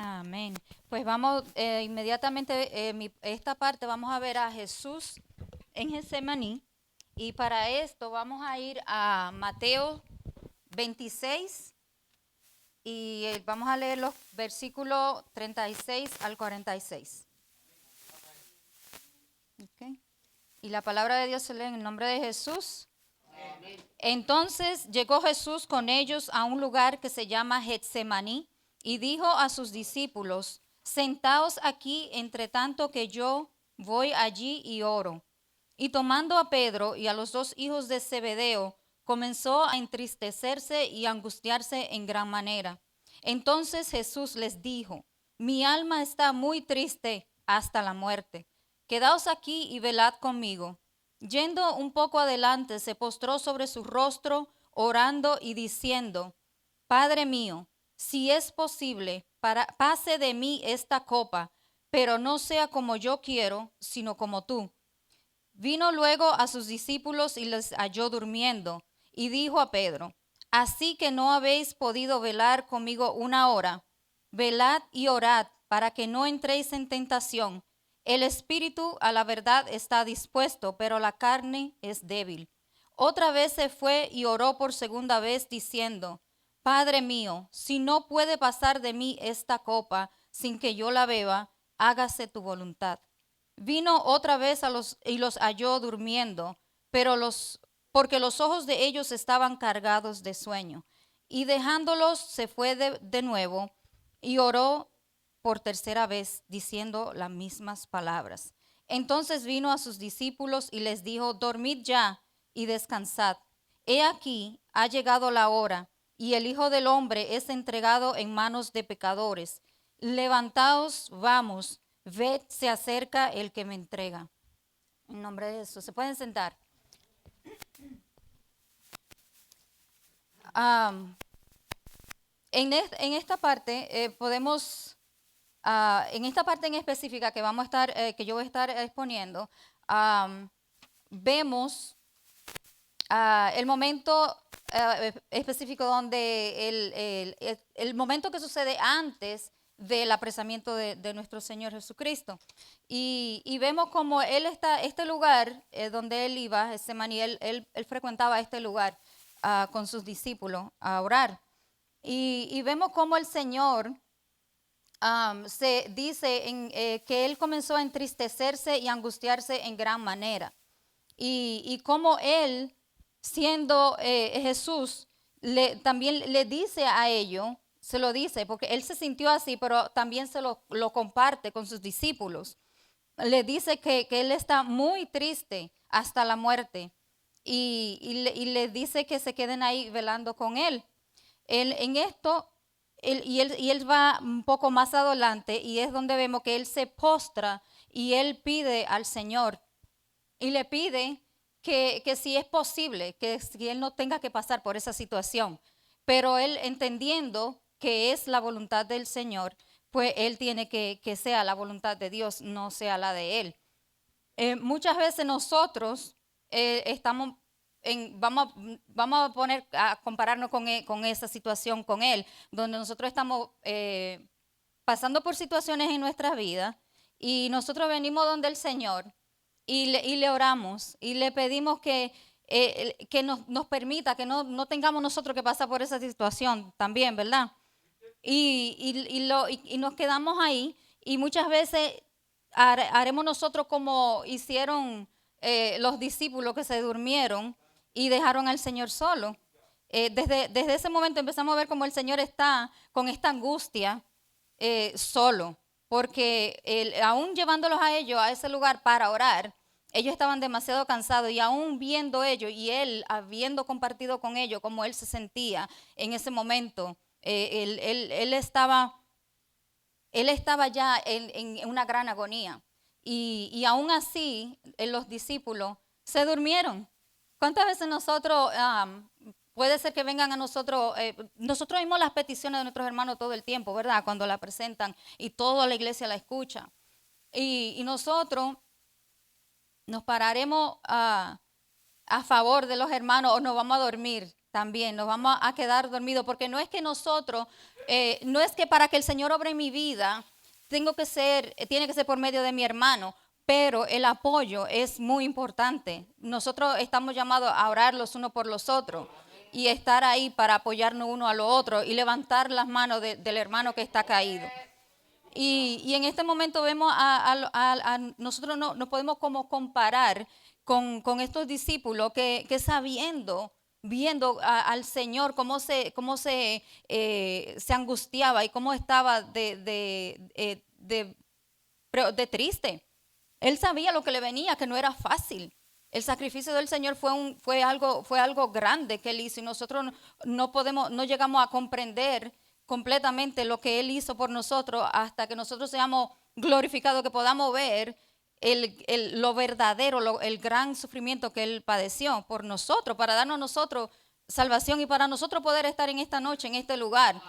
Amén. Pues vamos inmediatamente, esta parte vamos a ver a Jesús en Getsemaní. Y para esto vamos a ir a Mateo 26 y vamos a leer los versículos 36 al 46. Okay. Y la palabra de Dios se lee en el nombre de Jesús. Amén. Entonces llegó Jesús con ellos a un lugar que se llama Getsemaní y dijo a sus discípulos: Sentaos aquí entre tanto que yo voy allí y oro. Y tomando a Pedro y a los dos hijos de Zebedeo, comenzó a entristecerse y angustiarse en gran manera. Entonces Jesús les dijo: Mi alma está muy triste hasta la muerte. Quedaos aquí y velad conmigo. Yendo un poco adelante, se postró sobre su rostro, orando y diciendo: Padre mío, si es posible, pase de mí esta copa, pero no sea como yo quiero, sino como tú. Vino luego a sus discípulos y les halló durmiendo, y dijo a Pedro: Así que no habéis podido velar conmigo una hora. Velad y orad para que no entréis en tentación. El espíritu a la verdad está dispuesto, pero la carne es débil. Otra vez se fue y oró por segunda vez, diciendo: Padre mío, si no puede pasar de mí esta copa sin que yo la beba, hágase tu voluntad. Vino otra vez y los halló durmiendo, porque los ojos de ellos estaban cargados de sueño. Y dejándolos se fue de nuevo y oró por tercera vez, diciendo las mismas palabras. Entonces vino a sus discípulos y les dijo: Dormid ya y descansad. He aquí, ha llegado la hora, y el Hijo del Hombre es entregado en manos de pecadores. Levantaos, vamos. Ved, se acerca el que me entrega. En nombre de Jesús. ¿Se pueden sentar? Um, en esta parte podemos, en esta parte en específica que vamos a estar, que yo voy a estar exponiendo, vemos el momento específico donde el momento que sucede antes del apresamiento de nuestro Señor Jesucristo. Y vemos como él está, este lugar donde él iba, Getsemaní, él frecuentaba este lugar con sus discípulos a orar. Y vemos como el Señor se dice que él comenzó a entristecerse y angustiarse en gran manera. Y como él, siendo Jesús, también le dice a ellos, se lo dice, porque él se sintió así, pero también se lo comparte con sus discípulos. Le dice que él está muy triste hasta la muerte y le dice que se queden ahí velando con él. En esto, él va un poco más adelante y es donde vemos que él se postra y él pide al Señor y le pide que si es posible, que si él no tenga que pasar por esa situación, pero él entendiendo que es la voluntad del Señor, pues él tiene que sea la voluntad de Dios, no sea la de él. Muchas veces nosotros estamos vamos a poner a compararnos con esa situación con él, donde nosotros estamos pasando por situaciones en nuestra vida y nosotros venimos donde el Señor y le oramos y le pedimos que nos permita, que no tengamos nosotros que pasar por esa situación también, ¿verdad? Y nos quedamos ahí y muchas veces haremos nosotros como hicieron los discípulos que se durmieron y dejaron al Señor solo. Desde ese momento empezamos a ver cómo el Señor está con esta angustia solo, porque aún llevándolos a ellos a ese lugar para orar, ellos estaban demasiado cansados y aún viendo ellos y él habiendo compartido con ellos cómo él se sentía en ese momento, él estaba ya en una gran agonía y aún así los discípulos se durmieron. ¿Cuántas veces nosotros, puede ser que vengan a nosotros, nosotros oímos las peticiones de nuestros hermanos todo el tiempo, ¿verdad? Cuando la presentan y toda la iglesia la escucha. Y nosotros nos pararemos a favor de los hermanos o nos vamos a dormir también nos vamos a quedar dormidos, porque no es que nosotros, no es que para que el Señor obre en mi vida, tiene que ser por medio de mi hermano, pero el apoyo es muy importante. Nosotros estamos llamados a orar los unos por los otros y estar ahí para apoyarnos uno a lo otro y levantar las manos del hermano que está caído. Y en este momento vemos nosotros no podemos como comparar con estos discípulos que viendo al Señor se angustiaba y cómo estaba de triste. Él sabía lo que le venía, que no era fácil. El sacrificio del Señor fue algo grande que Él hizo y nosotros no llegamos a comprender completamente lo que Él hizo por nosotros hasta que nosotros seamos glorificados, que podamos ver lo verdadero, el gran sufrimiento que Él padeció por nosotros, para darnos a nosotros salvación y para nosotros poder estar en esta noche, en este lugar.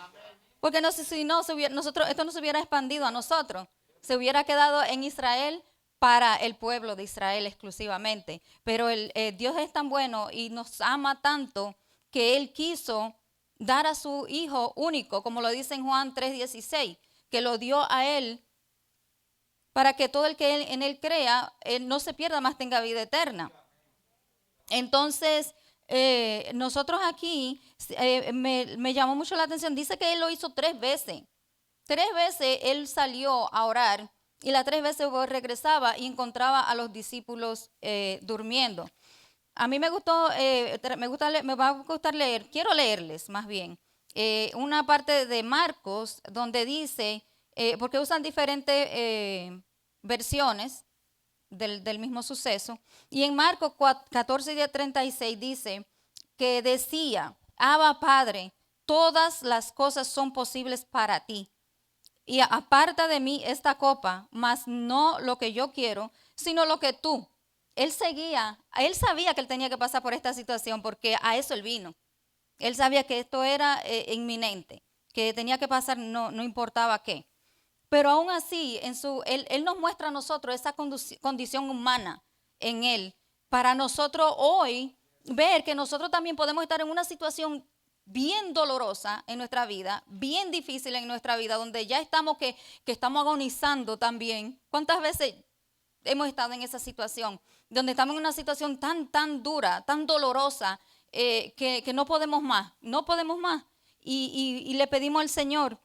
Porque no sé si esto no se hubiera expandido a nosotros, se hubiera quedado en Israel para el pueblo de Israel exclusivamente. Pero Dios es tan bueno y nos ama tanto que Él quiso dar a su Hijo único, como lo dice en Juan 3:16, que lo dio a Él para que todo el que en Él crea, Él no se pierda, más tenga vida eterna. Entonces, nosotros aquí, me llamó mucho la atención, dice que Él lo hizo 3 veces. 3 veces Él salió a orar y las 3 veces regresaba y encontraba a los discípulos durmiendo. A mí me va a gustar leer, quiero leerles más bien, una parte de Marcos donde dice, porque usan diferentes versiones del mismo suceso, y en Marcos 14:36 dice que decía, Abba Padre, todas las cosas son posibles para ti, y aparta de mí esta copa, mas no lo que yo quiero, sino lo que tú. Él sabía que él tenía que pasar por esta situación porque a eso él vino. Él sabía que esto era inminente, que tenía que pasar, no importaba qué. Pero aún así, él nos muestra a nosotros esa condición humana en él, para nosotros hoy ver que nosotros también podemos estar en una situación bien dolorosa en nuestra vida, bien difícil en nuestra vida, donde ya estamos que estamos agonizando también. ¿Cuántas veces hemos estado en esa situación? Donde estamos en una situación tan dura, tan dolorosa, que no podemos más, y le pedimos al Señor,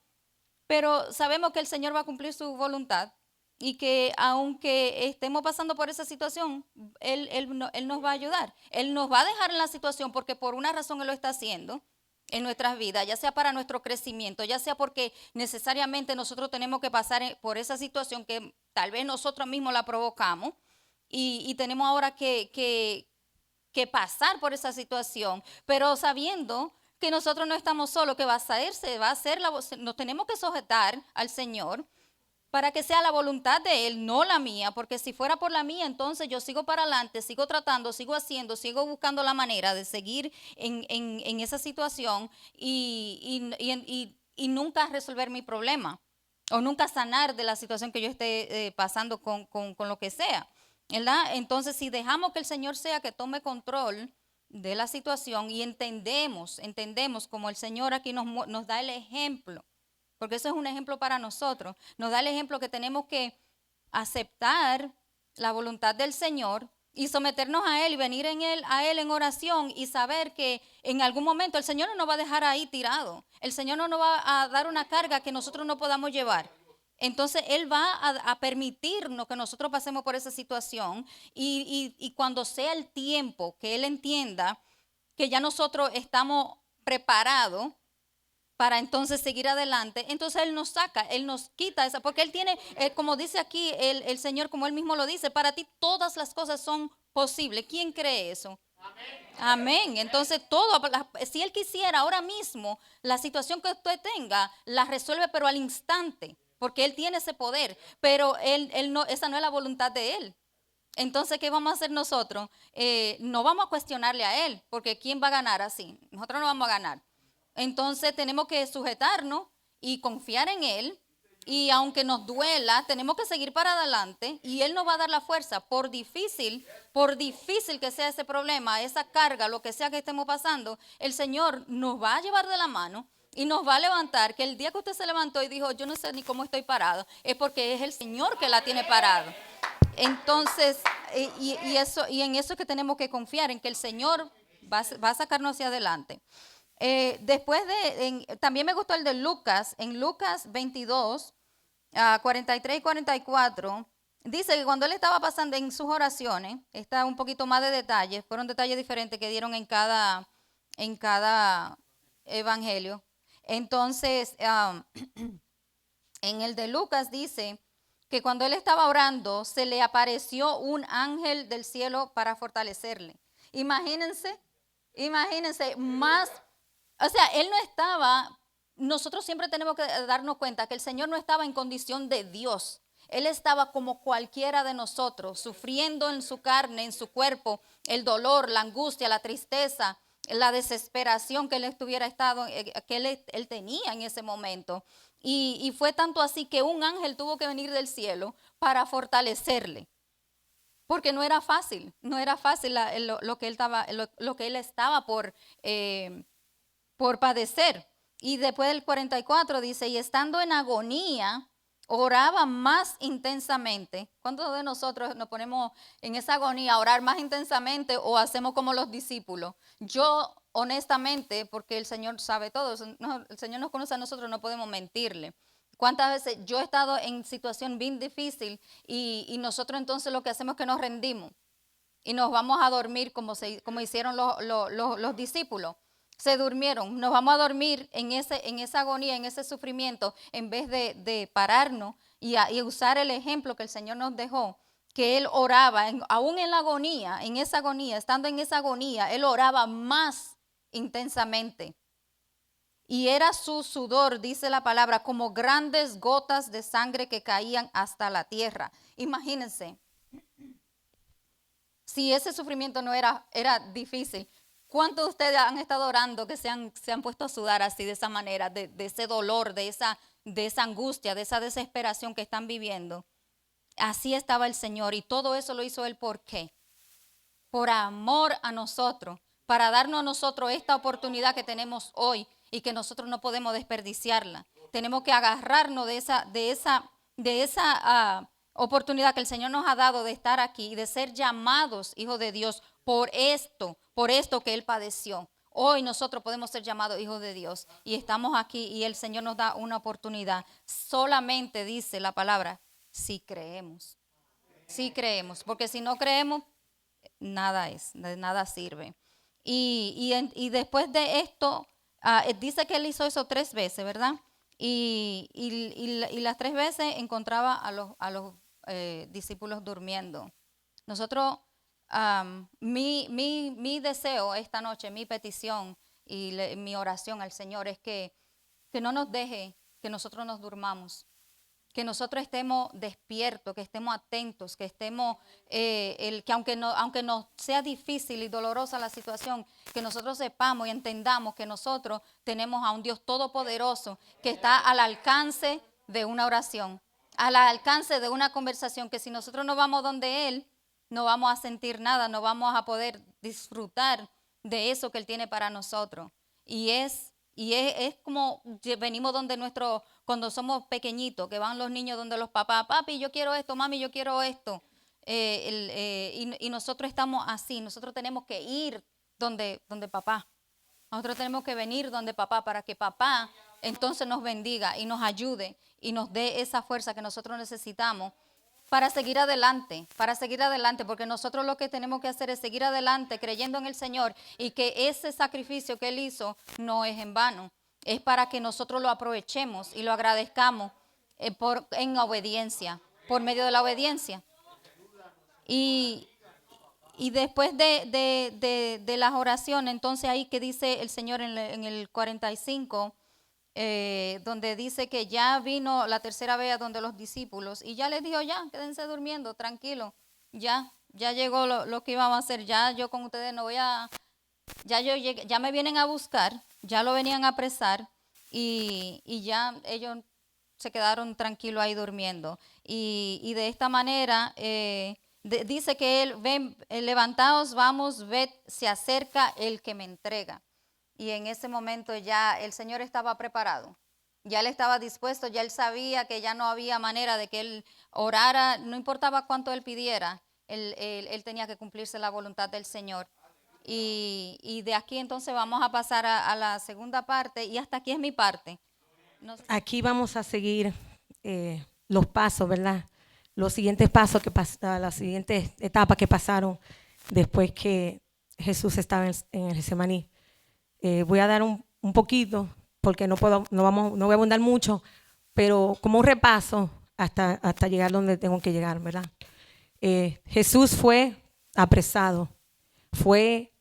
pero sabemos que el Señor va a cumplir su voluntad y que aunque estemos pasando por esa situación, Él nos va a ayudar. Él nos va a dejar en la situación porque por una razón Él lo está haciendo en nuestras vidas, ya sea para nuestro crecimiento, ya sea porque necesariamente nosotros tenemos que pasar por esa situación que tal vez nosotros mismos la provocamos y tenemos ahora que pasar por esa situación, pero sabiendo que nosotros no estamos solos, que nos tenemos que sujetar al Señor para que sea la voluntad de Él, no la mía, porque si fuera por la mía, entonces yo sigo para adelante, sigo tratando, sigo haciendo, sigo buscando la manera de seguir en esa situación y nunca resolver mi problema o nunca sanar de la situación que yo esté pasando con lo que sea, ¿verdad? Entonces, si dejamos que el Señor sea que tome control de la situación y entendemos como el Señor aquí nos da el ejemplo, porque eso es un ejemplo para nosotros, nos da el ejemplo que tenemos que aceptar la voluntad del Señor y someternos a Él y venir a Él en oración y saber que en algún momento el Señor no nos va a dejar ahí tirado, el Señor no nos va a dar una carga que nosotros no podamos llevar. Entonces Él va a permitirnos que nosotros pasemos por esa situación y cuando sea el tiempo que Él entienda que ya nosotros estamos preparados para entonces seguir adelante, entonces Él nos saca, Él nos quita esa, porque Él tiene, como dice aquí el Señor, como Él mismo lo dice, para ti todas las cosas son posibles. ¿Quién cree eso? Amén. Entonces si Él quisiera ahora mismo, la situación que usted tenga, la resuelve pero al instante, porque Él tiene ese poder, pero esa no es la voluntad de Él. Entonces, ¿qué vamos a hacer nosotros? No vamos a cuestionarle a Él, porque ¿quién va a ganar así? Nosotros no vamos a ganar. Entonces tenemos que sujetarnos y confiar en Él Y aunque nos duela, tenemos que seguir para adelante y Él nos va a dar la fuerza. Por difícil que sea ese problema, esa carga, lo que sea que estemos pasando, el Señor nos va a llevar de la mano y nos va a levantar. Que el día que usted se levantó y dijo, yo no sé ni cómo estoy parado, es porque es el Señor que la tiene parado. Entonces, y en eso es que tenemos que confiar, en que el Señor va a sacarnos hacia adelante. También me gustó el de Lucas, en Lucas 22, 43 y 44, dice que cuando él estaba pasando en sus oraciones, está un poquito más de detalles, fueron detalles diferentes que dieron en cada evangelio. Entonces, en el de Lucas dice que cuando él estaba orando, se le apareció un ángel del cielo para fortalecerle. Imagínense más, o sea, él no estaba, nosotros siempre tenemos que darnos cuenta que el Señor no estaba en condición de Dios. Él estaba como cualquiera de nosotros, sufriendo en su carne, en su cuerpo, el dolor, la angustia, la tristeza, la desesperación que él tenía en ese momento. Y fue tanto así que un ángel tuvo que venir del cielo para fortalecerle. Porque no era fácil lo que él estaba por padecer. Y después del 44 dice, y estando en agonía, oraba más intensamente. ¿Cuántos de nosotros nos ponemos en esa agonía a orar más intensamente o hacemos como los discípulos? Yo, honestamente, porque el Señor sabe todo, el Señor nos conoce a nosotros, no podemos mentirle. ¿Cuántas veces yo he estado en situación bien difícil y nosotros entonces lo que hacemos es que nos rendimos y nos vamos a dormir como hicieron los discípulos? Se durmieron, nos vamos a dormir en esa agonía, en ese sufrimiento, en vez de pararnos y usar el ejemplo que el Señor nos dejó, que Él oraba, aún en la agonía, estando en esa agonía, Él oraba más intensamente. Y era su sudor, dice la palabra, como grandes gotas de sangre que caían hasta la tierra. Imagínense, si ese sufrimiento no era difícil, ¿cuántos de ustedes han estado orando que se han puesto a sudar así de esa manera, de ese dolor, de esa angustia, de esa desesperación que están viviendo? Así estaba el Señor y todo eso lo hizo Él, ¿por qué? Por amor a nosotros, para darnos a nosotros esta oportunidad que tenemos hoy y que nosotros no podemos desperdiciarla. Tenemos que agarrarnos de esa oportunidad que el Señor nos ha dado de estar aquí y de ser llamados hijos de Dios por esto que Él padeció. Hoy nosotros podemos ser llamados hijos de Dios y estamos aquí y el Señor nos da una oportunidad. Solamente dice la palabra, si creemos. Si creemos, porque si no creemos, de nada sirve. Y después de esto, dice que Él hizo eso 3 veces, ¿verdad? Y las 3 veces encontraba a los discípulos durmiendo. Nosotros, mi deseo esta noche, mi petición y mi oración al Señor es que no nos deje que nosotros nos durmamos, que nosotros estemos despiertos, que estemos atentos, que estemos, que aunque nos sea difícil y dolorosa la situación, que nosotros sepamos y entendamos que nosotros tenemos a un Dios todopoderoso que está al alcance de una oración, al alcance de una conversación, que si nosotros no vamos donde Él, no vamos a sentir nada, no vamos a poder disfrutar de eso que Él tiene para nosotros. Y es como venimos cuando somos pequeñitos, que van los niños donde los papás, papi, yo quiero esto, mami, yo quiero esto. Y nosotros estamos así, nosotros tenemos que ir donde papá. Nosotros tenemos que venir donde papá para que papá entonces nos bendiga y nos ayude y nos dé esa fuerza que nosotros necesitamos para seguir adelante, porque nosotros lo que tenemos que hacer es seguir adelante creyendo en el Señor y que ese sacrificio que Él hizo no es en vano, es para que nosotros lo aprovechemos y lo agradezcamos en obediencia, por medio de la obediencia. Y después de las oraciones, entonces ahí que dice el Señor en el 45, donde dice que ya vino la tercera vez a donde los discípulos y ya les dijo, ya, quédense durmiendo, tranquilo, ya llegó lo que íbamos a hacer, ya yo con ustedes no voy a, ya yo llegué, ya me vienen a buscar, ya lo venían a apresar y ya ellos se quedaron tranquilos ahí durmiendo. Y de esta manera dice que él, ven, levantaos, vamos, ved, se acerca el que me entrega. Y en ese momento ya el Señor estaba preparado. Ya él estaba dispuesto, ya él sabía que ya no había manera de que él orara, no importaba cuánto él pidiera, él tenía que cumplirse la voluntad del Señor. Y de aquí entonces vamos a pasar a la segunda parte, y hasta aquí es mi parte. No sé. Aquí vamos a seguir los pasos, ¿verdad? Los siguientes pasos las siguientes etapas que pasaron después que Jesús estaba en el Getsemaní. Voy a dar un poquito, porque no voy a abundar mucho, pero como un repaso hasta llegar donde tengo que llegar, ¿verdad? Jesús fue apresado, fue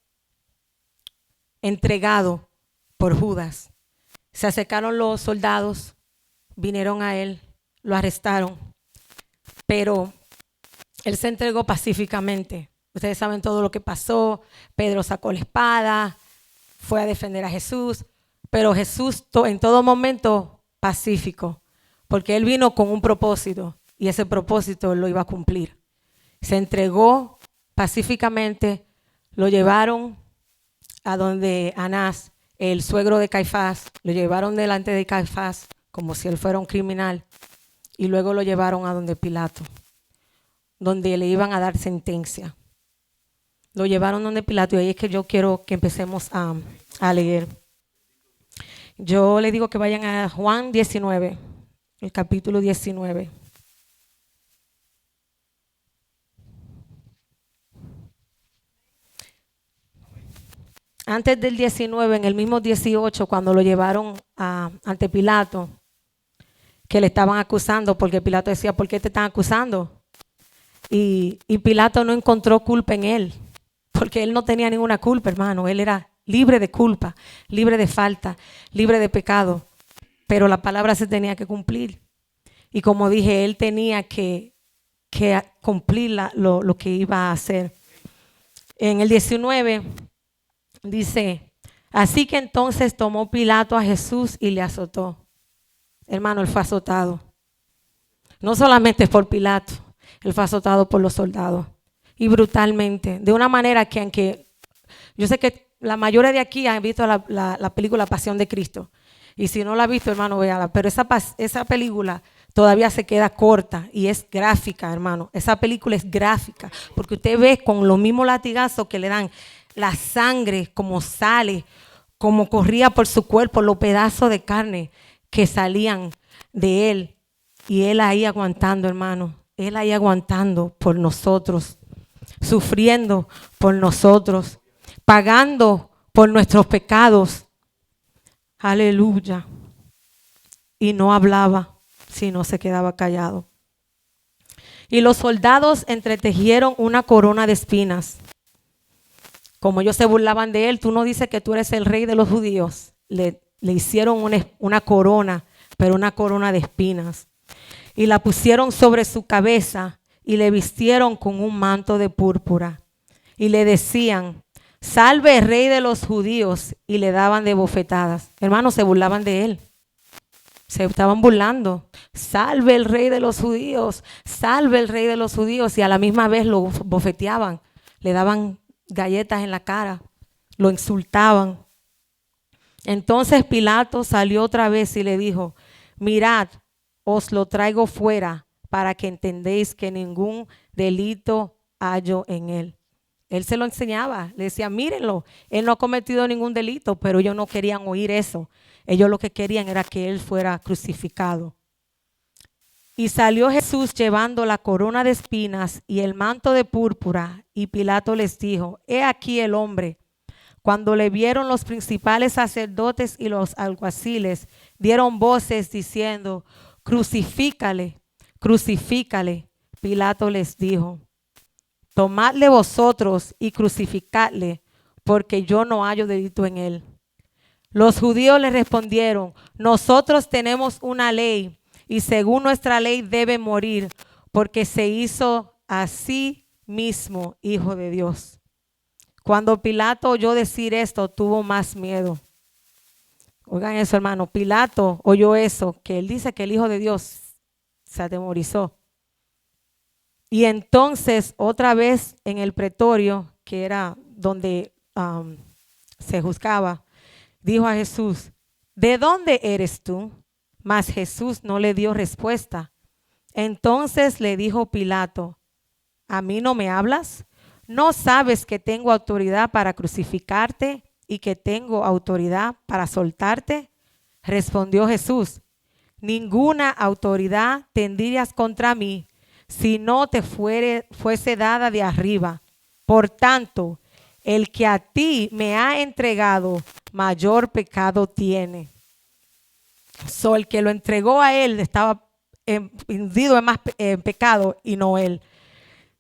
entregado por Judas. Se acercaron los soldados, vinieron a él, lo arrestaron, pero él se entregó pacíficamente. Ustedes saben todo lo que pasó. Pedro sacó la espada, fue a defender a Jesús, pero Jesús en todo momento pacífico, porque él vino con un propósito y ese propósito lo iba a cumplir. Se entregó pacíficamente, lo llevaron a donde Anás, el suegro de Caifás, lo llevaron delante de Caifás como si él fuera un criminal, y luego lo llevaron a donde Pilato, donde le iban a dar sentencia. Lo llevaron donde Pilato, y ahí es que yo quiero que empecemos a leer. Yo les digo que vayan a Juan 19, el capítulo 19. Antes del 19, en el mismo 18, cuando lo llevaron ante Pilato, que le estaban acusando, porque Pilato decía, ¿por qué te están acusando? Y Pilato no encontró culpa en él, porque él no tenía ninguna culpa, hermano. Él era libre de culpa, libre de falta, libre de pecado, pero la palabra se tenía que cumplir. Y como dije, él tenía que cumplir lo que iba a hacer. En el 19 dice, así que entonces tomó Pilato a Jesús y le azotó. Hermano, él fue azotado. No solamente por Pilato, él fue azotado por los soldados. Y brutalmente, de una manera que aunque yo sé que la mayoría de aquí han visto la película Pasión de Cristo. Y si no la ha visto, hermano, véala. Pero esa película todavía se queda corta y es gráfica, hermano. Esa película es gráfica porque usted ve con los mismos latigazos que le dan la sangre, como sale, como corría por su cuerpo, los pedazos de carne que salían de él. Y él ahí aguantando, hermano. Él ahí aguantando por nosotros, sufriendo por nosotros, pagando por nuestros pecados. Aleluya. Y no hablaba, sino se quedaba callado. Y los soldados entretejieron una corona de espinas. Como ellos se burlaban de él, tú no dices que tú eres el rey de los judíos. Le hicieron una corona, pero una corona de espinas. Y la pusieron sobre su cabeza y le vistieron con un manto de púrpura. Y le decían, salve rey de los judíos, y le daban de bofetadas. Hermanos, se burlaban de él. Se estaban burlando. Salve el rey de los judíos, salve el rey de los judíos. Y a la misma vez lo bofeteaban, le daban galletas en la cara, lo insultaban. Entonces Pilato salió otra vez y le dijo, mirad, os lo traigo fuera para que entendéis que ningún delito hallo en él. Él se lo enseñaba, le decía, mírenlo, él no ha cometido ningún delito, pero ellos no querían oír eso. Ellos lo que querían era que él fuera crucificado. Y salió Jesús llevando la corona de espinas y el manto de púrpura, y Pilato les dijo, he aquí el hombre. Cuando le vieron los principales sacerdotes y los alguaciles, dieron voces diciendo, crucifícale, crucifícale. Pilato les dijo, tomadle vosotros y crucificadle, porque yo no hallo delito en él. Los judíos le respondieron, nosotros tenemos una ley, y según nuestra ley debe morir, porque se hizo a sí mismo hijo de Dios. Cuando Pilato oyó decir esto, tuvo más miedo. Oigan eso, hermano. Pilato oyó eso, que él dice que el Hijo de Dios se atemorizó. Y entonces, otra vez en el pretorio, que era donde se juzgaba, dijo a Jesús, ¿de dónde eres tú? Mas Jesús no le dio respuesta. Entonces le dijo Pilato, ¿a mí no me hablas? ¿No sabes que tengo autoridad para crucificarte y que tengo autoridad para soltarte? Respondió Jesús, ninguna autoridad tendrías contra mí si no te fuese dada de arriba. Por tanto, el que a ti me ha entregado, mayor pecado tiene. El que lo entregó a él estaba hundido en pecado y no él.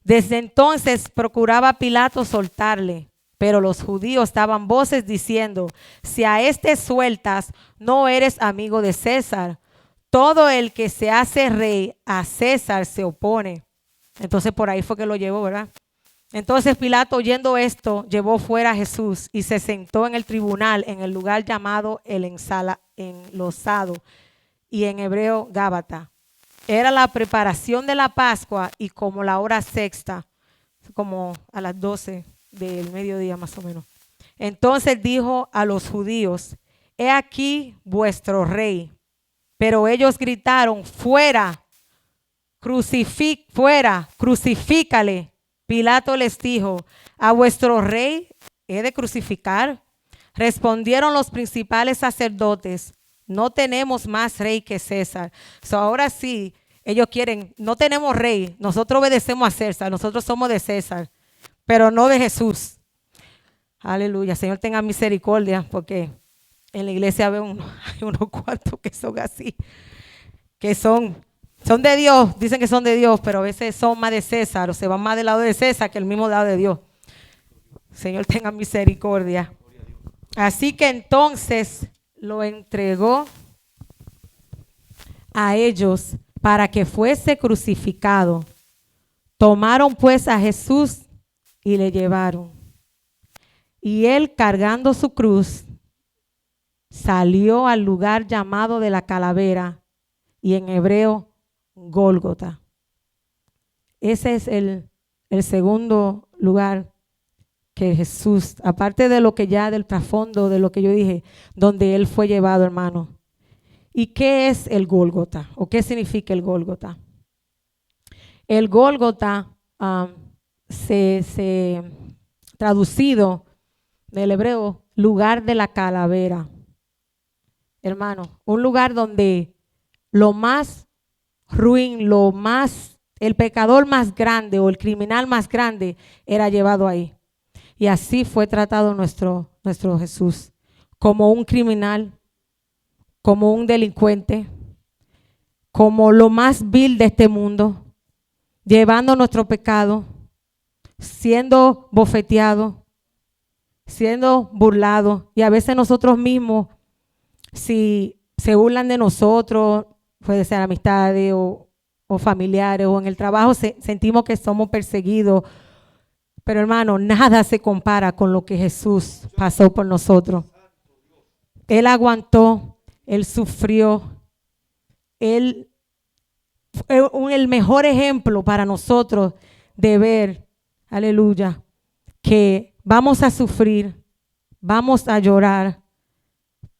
Desde entonces procuraba Pilato soltarle, pero los judíos daban voces diciendo, si a este sueltas, no eres amigo de César. Todo el que se hace rey a César se opone. Entonces por ahí fue que lo llevó, ¿verdad? Entonces Pilato, oyendo esto, llevó fuera a Jesús y se sentó en el tribunal en el lugar llamado el enlosado y en hebreo Gábata. Era la preparación de la Pascua y como la hora sexta, como a las 12 del mediodía más o menos. Entonces dijo a los judíos, he aquí vuestro rey. Pero ellos gritaron, fuera, crucifícale. Pilato les dijo, ¿a vuestro rey he de crucificar? Respondieron los principales sacerdotes, no tenemos más rey que César. Ahora sí, ellos quieren, no tenemos rey, nosotros obedecemos a César, nosotros somos de César, pero no de Jesús. Aleluya, Señor tenga misericordia, porque en la iglesia hay unos cuantos que son así, que son de Dios, dicen que son de Dios, pero a veces son más de César o se van más del lado de César que el mismo lado de Dios. Señor tenga misericordia. Así que entonces lo entregó a ellos para que fuese crucificado. Tomaron pues a Jesús y le llevaron. Y él, cargando su cruz, salió al lugar llamado de la calavera y en hebreo Gólgota. Ese es el segundo lugar que Jesús, aparte de lo que ya del trasfondo de lo que yo dije, donde él fue llevado, hermano. ¿Y qué es el Gólgota? ¿O qué significa el Gólgota? El Gólgota se traducido del hebreo, lugar de la calavera. Hermano, un lugar donde lo más ruin, el pecador más grande o el criminal más grande era llevado ahí. Y así fue tratado nuestro Jesús, como un criminal, como un delincuente, como lo más vil de este mundo, llevando nuestro pecado, siendo bofeteado, siendo burlado. Y a veces nosotros mismos, si se burlan de nosotros, puede ser amistades o familiares o en el trabajo, sentimos que somos perseguidos. Pero hermano, nada se compara con lo que Jesús pasó por nosotros. Él aguantó, Él sufrió. Él fue el mejor ejemplo para nosotros de ver, aleluya, que vamos a sufrir, vamos a llorar,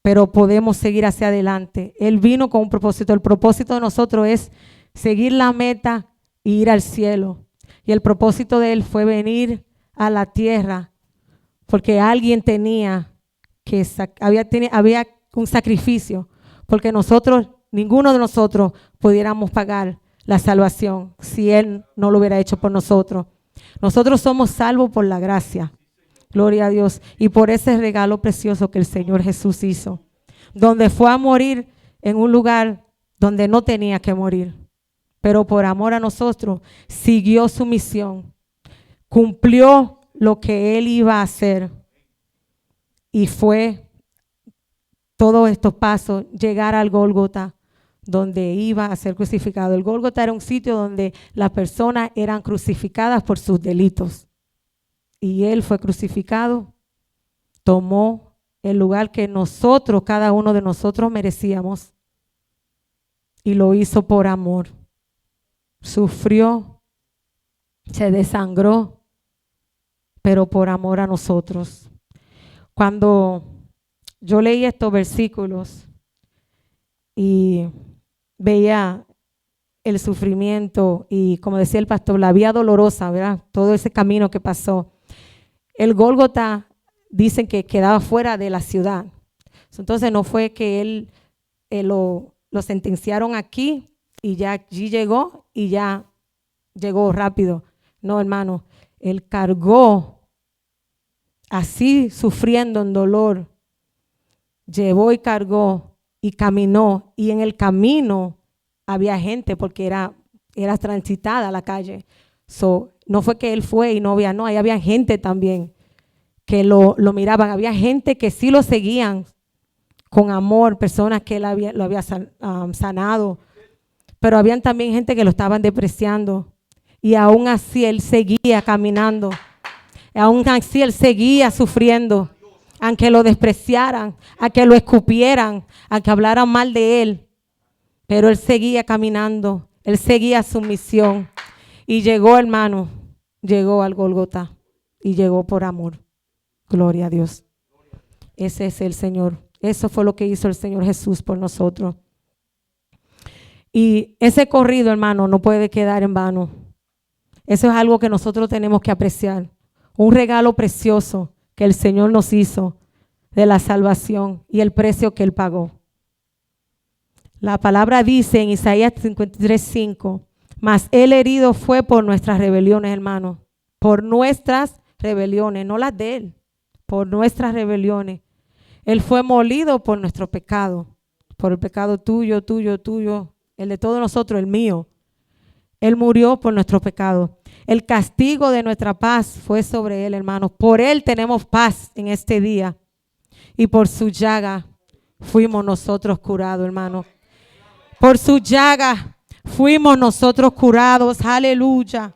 pero podemos seguir hacia adelante. Él vino con un propósito. El propósito de nosotros es seguir la meta e ir al cielo. Y el propósito de él fue venir a la tierra porque alguien tenía que, había un sacrificio, porque ninguno de nosotros pudiéramos pagar la salvación si él no lo hubiera hecho por nosotros. Nosotros somos salvos por la gracia. Gloria a Dios. Y por ese regalo precioso que el Señor Jesús hizo, donde fue a morir en un lugar donde no tenía que morir, pero por amor a nosotros siguió su misión, cumplió lo que él iba a hacer y fue todos estos pasos llegar al Gólgota, donde iba a ser crucificado. El Gólgota era un sitio donde las personas eran crucificadas por sus delitos. Y él fue crucificado, tomó el lugar que nosotros, cada uno de nosotros merecíamos. Y lo hizo por amor. Sufrió, se desangró, pero por amor a nosotros. Cuando yo leí estos versículos y veía el sufrimiento y, como decía el pastor, la vía dolorosa, ¿verdad? Todo ese camino que pasó. El Gólgota dicen que quedaba fuera de la ciudad. Entonces no fue que él lo sentenciaron aquí y ya allí llegó y ya llegó rápido. No, hermano, él cargó así, sufriendo en dolor. Llevó y cargó y caminó, y en el camino había gente porque era transitada la calle. No fue que él fue y no había, no, ahí había gente también que lo miraban. Había gente que sí lo seguían con amor, personas que él lo había sanado, pero habían también gente que lo estaban despreciando, y aún así él seguía caminando, aún así él seguía sufriendo, aunque lo despreciaran, aunque lo escupieran, aunque hablaran mal de él, pero él seguía caminando, él seguía su misión, y llegó, hermano, llegó al Gólgota, y llegó por amor. Gloria a Dios. Ese es el Señor. Eso fue lo que hizo el Señor Jesús por nosotros. Y ese corrido, hermano, no puede quedar en vano. Eso es algo que nosotros tenemos que apreciar. Un regalo precioso que el Señor nos hizo de la salvación y el precio que Él pagó. La palabra dice en Isaías 53:5, mas Él herido fue por nuestras rebeliones, hermano. Por nuestras rebeliones, no las de Él. Por nuestras rebeliones. Él fue molido por nuestro pecado. Por el pecado tuyo, el de todos nosotros, el mío. Él murió por nuestro pecado. El castigo de nuestra paz fue sobre Él, hermanos. Por Él tenemos paz en este día. Y por su llaga fuimos nosotros curados, hermanos. Por su llaga fuimos nosotros curados. Aleluya.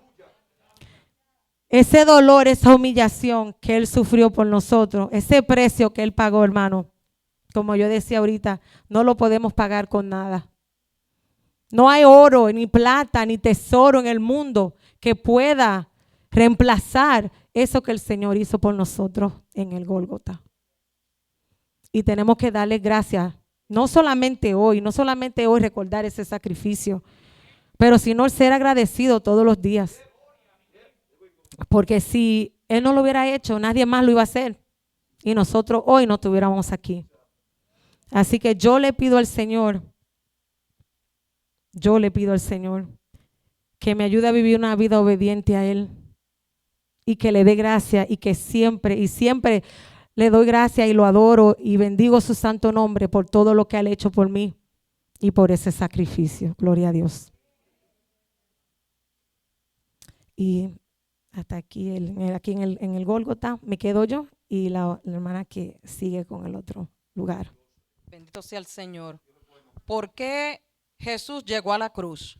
Ese dolor, esa humillación que Él sufrió por nosotros, ese precio que Él pagó, hermano, como yo decía ahorita, no lo podemos pagar con nada. No hay oro, ni plata, ni tesoro en el mundo que pueda reemplazar eso que el Señor hizo por nosotros en el Gólgota. Y tenemos que darle gracias, no solamente hoy recordar ese sacrificio, pero sino ser agradecido todos los días. Porque si Él no lo hubiera hecho, nadie más lo iba a hacer. Y nosotros hoy no estuviéramos aquí. Así que yo le pido al Señor que me ayude a vivir una vida obediente a Él. Y que le dé gracia y que siempre le doy gracia y lo adoro y bendigo su santo nombre por todo lo que Él ha hecho por mí y por ese sacrificio. Gloria a Dios. Y hasta aquí, en el Gólgota me quedo yo y la hermana que sigue con el otro lugar. Bendito sea el Señor. ¿Por qué Jesús llegó a la cruz?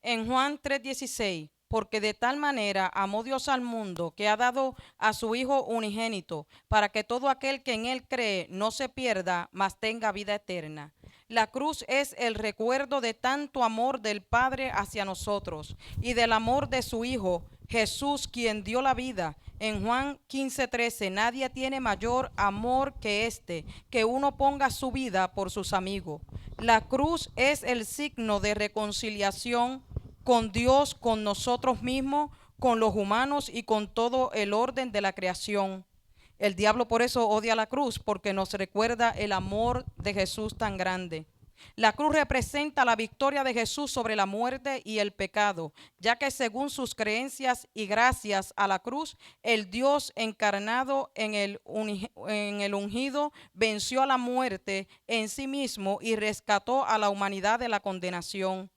En Juan 3:16, porque de tal manera amó Dios al mundo que ha dado a su Hijo unigénito, para que todo aquel que en Él cree no se pierda, mas tenga vida eterna. La cruz es el recuerdo de tanto amor del Padre hacia nosotros y del amor de su Hijo, Jesús, quien dio la vida. En Juan 15:13, nadie tiene mayor amor que este, que uno ponga su vida por sus amigos. La cruz es el signo de reconciliación con Dios, con nosotros mismos, con los humanos y con todo el orden de la creación. El diablo por eso odia la cruz, porque nos recuerda el amor de Jesús tan grande. La cruz representa la victoria de Jesús sobre la muerte y el pecado, ya que según sus creencias y gracias a la cruz, el Dios encarnado en el ungido venció a la muerte en sí mismo y rescató a la humanidad de la condenación.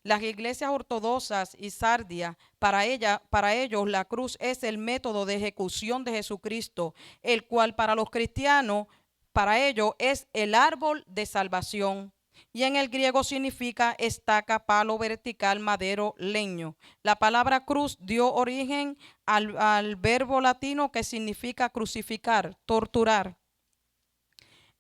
Las iglesias ortodoxas y sardia, para ellos la cruz es el método de ejecución de Jesucristo, el cual para los cristianos, para ellos es el árbol de salvación. Y en el griego significa estaca, palo, vertical, madero, leño. La palabra cruz dio origen al verbo latino que significa crucificar, torturar.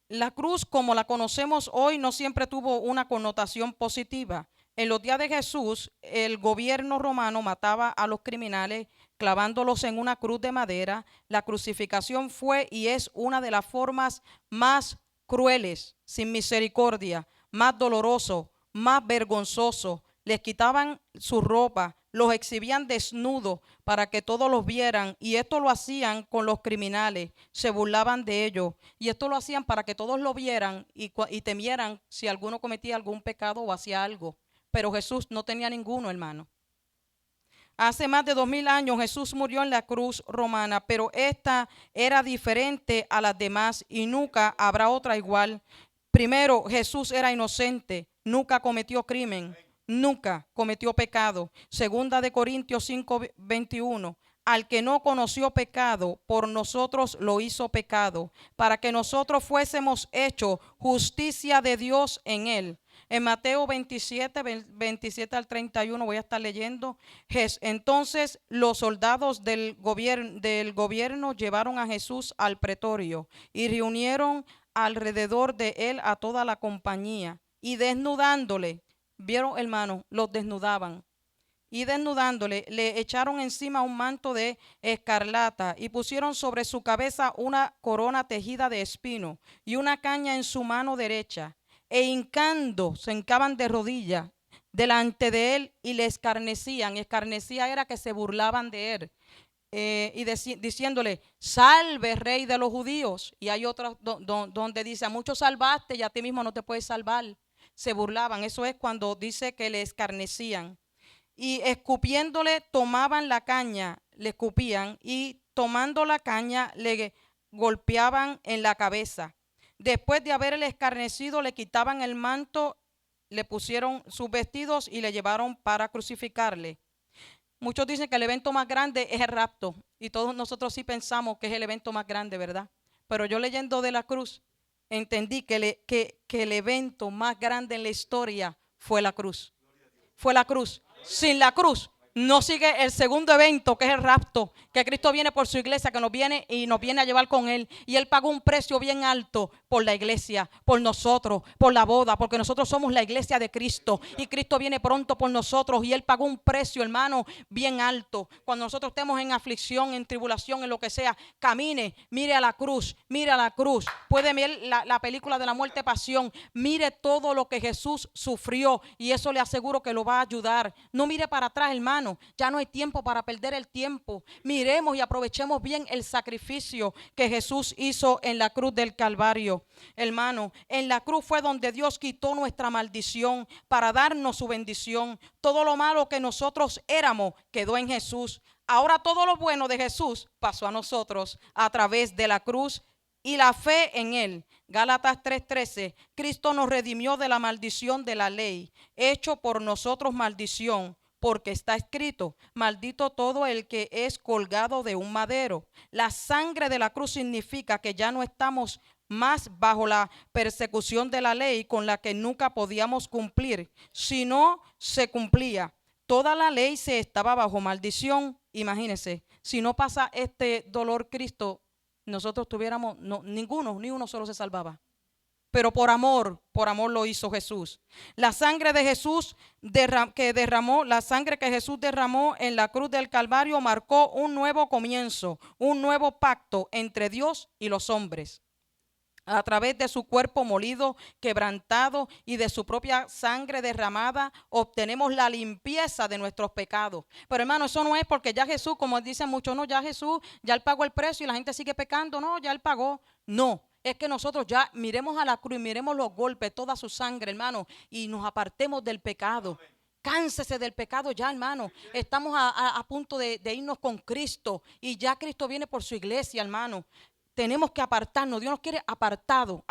La cruz, como la conocemos hoy, no siempre tuvo una connotación positiva. En los días de Jesús, el gobierno romano mataba a los criminales clavándolos en una cruz de madera. La crucificación fue y es una de las formas más crueles, sin misericordia, más doloroso, más vergonzoso. Les quitaban su ropa, los exhibían desnudos para que todos los vieran, y esto lo hacían con los criminales, se burlaban de ellos, y esto lo hacían para que todos lo vieran y temieran si alguno cometía algún pecado o hacía algo. Pero Jesús no tenía ninguno, hermano. Hace más de 2000 años Jesús murió en la cruz romana, pero esta era diferente a las demás y nunca habrá otra igual. Primero, Jesús era inocente, nunca cometió crimen, nunca cometió pecado. Segunda de Corintios 5:21. Al que no conoció pecado, por nosotros lo hizo pecado, para que nosotros fuésemos hechos justicia de Dios en él. En Mateo 27 al 31 voy a estar leyendo. Entonces los soldados del gobierno llevaron a Jesús al pretorio y reunieron alrededor de él a toda la compañía. Y desnudándole, vieron hermano, los desnudaban. Y desnudándole, le echaron encima un manto de escarlata y pusieron sobre su cabeza una corona tejida de espino y una caña en su mano derecha. E hincando, se hincaban de rodillas delante de él y le escarnecían. Escarnecía era que se burlaban de él. Diciéndole, salve rey de los judíos. Y hay otros donde dice, a muchos salvaste y a ti mismo no te puedes salvar. Se burlaban, eso es cuando dice que le escarnecían. Y escupiéndole tomaban la caña, le escupían y tomando la caña le golpeaban en la cabeza. Después de haberle escarnecido, le quitaban el manto, le pusieron sus vestidos y le llevaron para crucificarle. Muchos dicen que el evento más grande es el rapto y todos nosotros sí pensamos que es el evento más grande, ¿verdad? Pero yo leyendo de la cruz entendí que el evento más grande en la historia fue la cruz. Fue la cruz. Sin la cruz no sigue el segundo evento, que es el rapto, que Cristo viene por su iglesia, que nos viene a llevar con él. Y él pagó un precio bien alto por la iglesia, por nosotros, por la boda, porque nosotros somos la iglesia de Cristo y Cristo viene pronto por nosotros y él pagó un precio, hermano, bien alto. Cuando nosotros estemos en aflicción, en tribulación, en lo que sea, camine, mire a la cruz, mire a la cruz. Puede ver la película de la muerte pasión, mire todo lo que Jesús sufrió y eso le aseguro que lo va a ayudar. No mire para atrás, hermano. Ya no hay tiempo para perder el tiempo. Miremos y aprovechemos bien el sacrificio que Jesús hizo en la cruz del Calvario. Hermano, en la cruz fue donde Dios quitó nuestra maldición para darnos su bendición. Todo lo malo que nosotros éramos quedó en Jesús. Ahora todo lo bueno de Jesús pasó a nosotros a través de la cruz y la fe en él. Gálatas 3:13. Cristo nos redimió de la maldición de la ley, hecho por nosotros maldición, porque está escrito, maldito todo el que es colgado de un madero. La sangre de la cruz significa que ya no estamos más bajo la persecución de la ley con la que nunca podíamos cumplir. Si no se cumplía, toda la ley se estaba bajo maldición. Imagínense, si no pasa este dolor Cristo, nosotros tuviéramos, ni uno solo se salvaba. Pero por amor lo hizo Jesús. La sangre de Jesús la sangre que Jesús derramó en la cruz del Calvario marcó un nuevo comienzo, un nuevo pacto entre Dios y los hombres. A través de su cuerpo molido, quebrantado y de su propia sangre derramada, obtenemos la limpieza de nuestros pecados. Pero hermano, eso no es porque ya Jesús, como dicen muchos, no, ya Jesús, ya él pagó el precio y la gente sigue pecando. No, ya él pagó. No. Es que nosotros ya miremos a la cruz, miremos los golpes, toda su sangre, hermano, y nos apartemos del pecado. Cánsese del pecado ya, hermano. Estamos a punto de irnos con Cristo y ya Cristo viene por su iglesia, hermano. Tenemos que apartarnos. Dios nos quiere apartado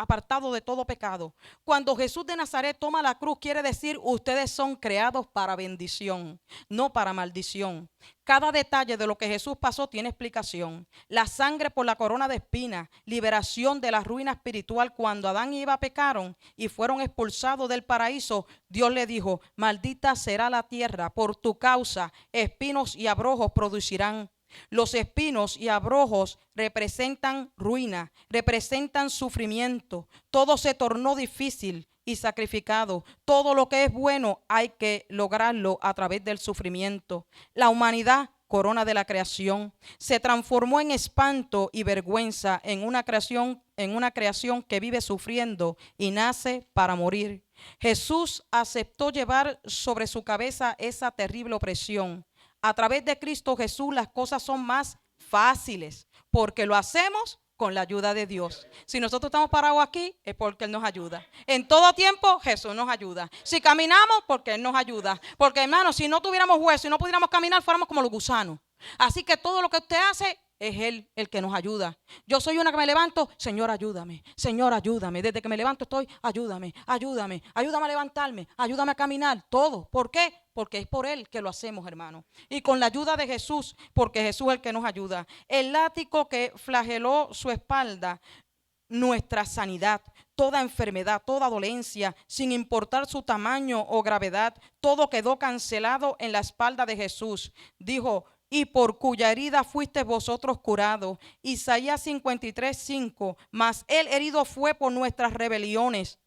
de todo pecado. Cuando Jesús de Nazaret toma la cruz, quiere decir, ustedes son creados para bendición, no para maldición. Cada detalle de lo que Jesús pasó tiene explicación. La sangre por la corona de espinas, liberación de la ruina espiritual. Cuando Adán y Eva pecaron y fueron expulsados del paraíso, Dios le dijo, maldita será la tierra, por tu causa espinos y abrojos producirán. Los espinos y abrojos representan ruina, representan sufrimiento. Todo se tornó difícil y sacrificado. Todo lo que es bueno hay que lograrlo a través del sufrimiento. La humanidad, corona de la creación, se transformó en espanto y vergüenza en una creación que vive sufriendo y nace para morir. Jesús aceptó llevar sobre su cabeza esa terrible opresión. A través de Cristo Jesús las cosas son más fáciles porque lo hacemos con la ayuda de Dios. Si nosotros estamos parados aquí es porque Él nos ayuda. En todo tiempo Jesús nos ayuda. Si caminamos, porque Él nos ayuda. Porque hermanos, si no tuviéramos hueso y no pudiéramos caminar, fuéramos como los gusanos. Así que todo lo que usted hace es Él el que nos ayuda. Yo soy una que me levanto, Señor ayúdame, Señor ayúdame. Desde que me levanto estoy, ayúdame, ayúdame, ayúdame a levantarme, ayúdame a caminar, todo. ¿Por qué? Porque es por Él que lo hacemos, hermano. Y con la ayuda de Jesús, porque Jesús es el que nos ayuda. El látigo que flageló su espalda, nuestra sanidad, toda enfermedad, toda dolencia, sin importar su tamaño o gravedad, todo quedó cancelado en la espalda de Jesús. Dijo, y por cuya herida fuiste vosotros curados. Isaías 53:5. Mas él herido fue por nuestras rebeliones,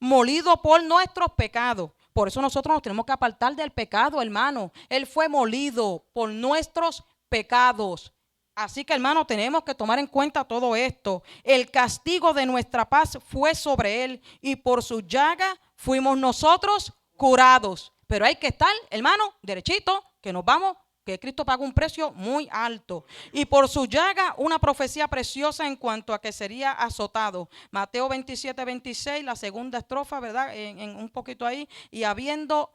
molido por nuestros pecados. Por eso nosotros nos tenemos que apartar del pecado, hermano. Él fue molido por nuestros pecados. Así que, hermano, tenemos que tomar en cuenta todo esto. El castigo de nuestra paz fue sobre él y por su llaga fuimos nosotros curados. Pero hay que estar, hermano, derechito, que nos vamos, que Cristo pagó un precio muy alto. Y por su llaga, una profecía preciosa en cuanto a que sería azotado. Mateo 27:26, la segunda estrofa, ¿verdad? En un poquito ahí. Y habiendo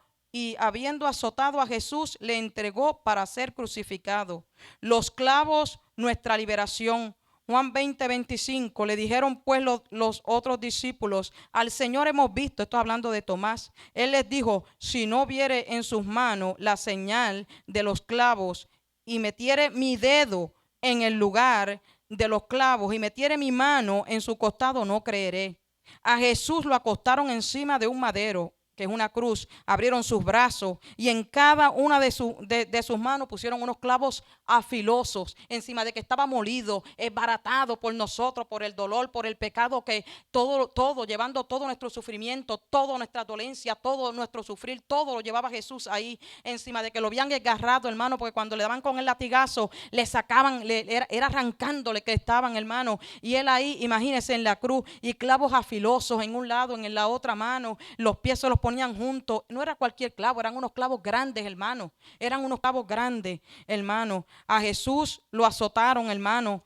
azotado a Jesús, le entregó para ser crucificado. Los clavos, nuestra liberación. Juan 20:25, le dijeron pues los otros discípulos, al Señor hemos visto, esto hablando de Tomás. Él les dijo, si no viere en sus manos la señal de los clavos y metiere mi dedo en el lugar de los clavos y metiere mi mano en su costado, no creeré. A Jesús lo acostaron encima de un madero, que es una cruz, abrieron sus brazos y en cada una de sus manos pusieron unos clavos afilosos, encima de que estaba molido, esbaratado por nosotros, por el dolor, por el pecado, que todo, llevando todo nuestro sufrimiento, toda nuestra dolencia, todo nuestro sufrir, todo lo llevaba Jesús ahí, encima de que lo habían desgarrado, hermano, porque cuando le daban con el latigazo, le sacaban, era arrancándole que estaban, hermano, y él ahí, imagínense, en la cruz, y clavos afilosos en un lado, en la otra mano, los pies se los ponían juntos. No era cualquier clavo, eran unos clavos grandes, hermano. Eran unos clavos grandes, hermano. A Jesús lo azotaron, hermano,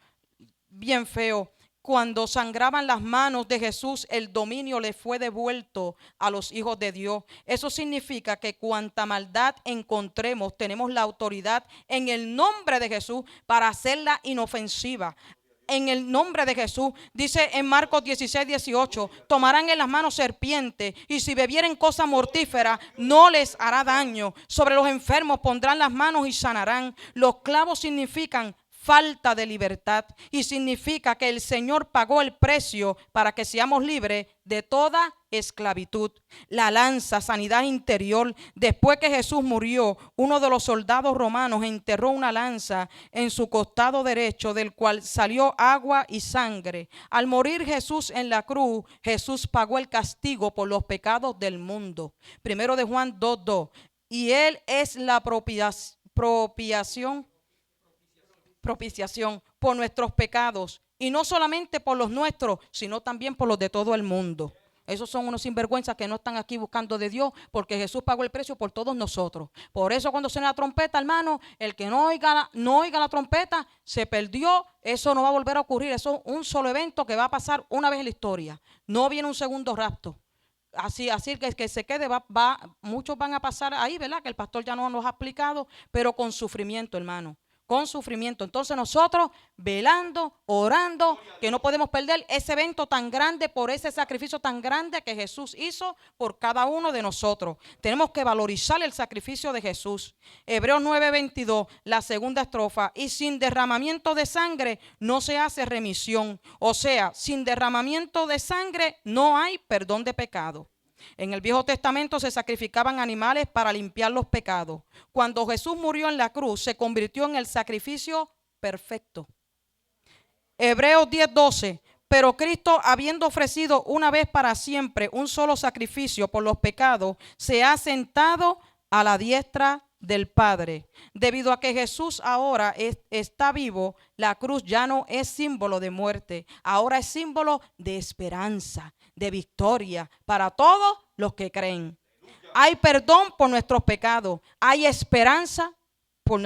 bien feo. Cuando sangraban las manos de Jesús, el dominio le fue devuelto a los hijos de Dios. Eso significa que cuanta maldad encontremos, tenemos la autoridad en el nombre de Jesús para hacerla inofensiva. En el nombre de Jesús, dice en Marcos 16:18, tomarán en las manos serpientes y si bebieren cosa mortífera no les hará daño. Sobre los enfermos pondrán las manos y sanarán. Los clavos significan falta de libertad y significa que el Señor pagó el precio para que seamos libres de toda esclavitud. La lanza, sanidad interior. Después que Jesús murió, uno de los soldados romanos enterró una lanza en su costado derecho, del cual salió agua y sangre. Al morir Jesús en la cruz, Jesús pagó el castigo por los pecados del mundo. Primero de Juan 2:2. Y Él es la propiciación por nuestros pecados, y no solamente por los nuestros, sino también por los de todo el mundo. Esos son unos sinvergüenzas que no están aquí buscando de Dios, porque Jesús pagó el precio por todos nosotros. Por eso cuando suena la trompeta, hermano, el que no oiga la trompeta, se perdió. Eso no va a volver a ocurrir. Eso es un solo evento que va a pasar una vez en la historia. No viene un segundo rapto. Así que se quede, muchos van a pasar ahí, ¿verdad? Que el pastor ya no nos ha explicado, pero con sufrimiento, hermano. Con sufrimiento. Entonces nosotros velando, orando, que no podemos perder ese evento tan grande por ese sacrificio tan grande que Jesús hizo por cada uno de nosotros. Tenemos que valorizar el sacrificio de Jesús. Hebreos 9:22, la segunda estrofa. Y sin derramamiento de sangre no se hace remisión. O sea, sin derramamiento de sangre no hay perdón de pecado. En el Viejo Testamento se sacrificaban animales para limpiar los pecados. Cuando Jesús murió en la cruz, se convirtió en el sacrificio perfecto. Hebreos 10:12. Pero Cristo, habiendo ofrecido una vez para siempre un solo sacrificio por los pecados, se ha sentado a la diestra del Padre. Debido a que Jesús ahora está vivo, la cruz ya no es símbolo de muerte, ahora es símbolo de esperanza, de victoria para todos los que creen. Hay perdón por nuestros pecados, hay esperanza por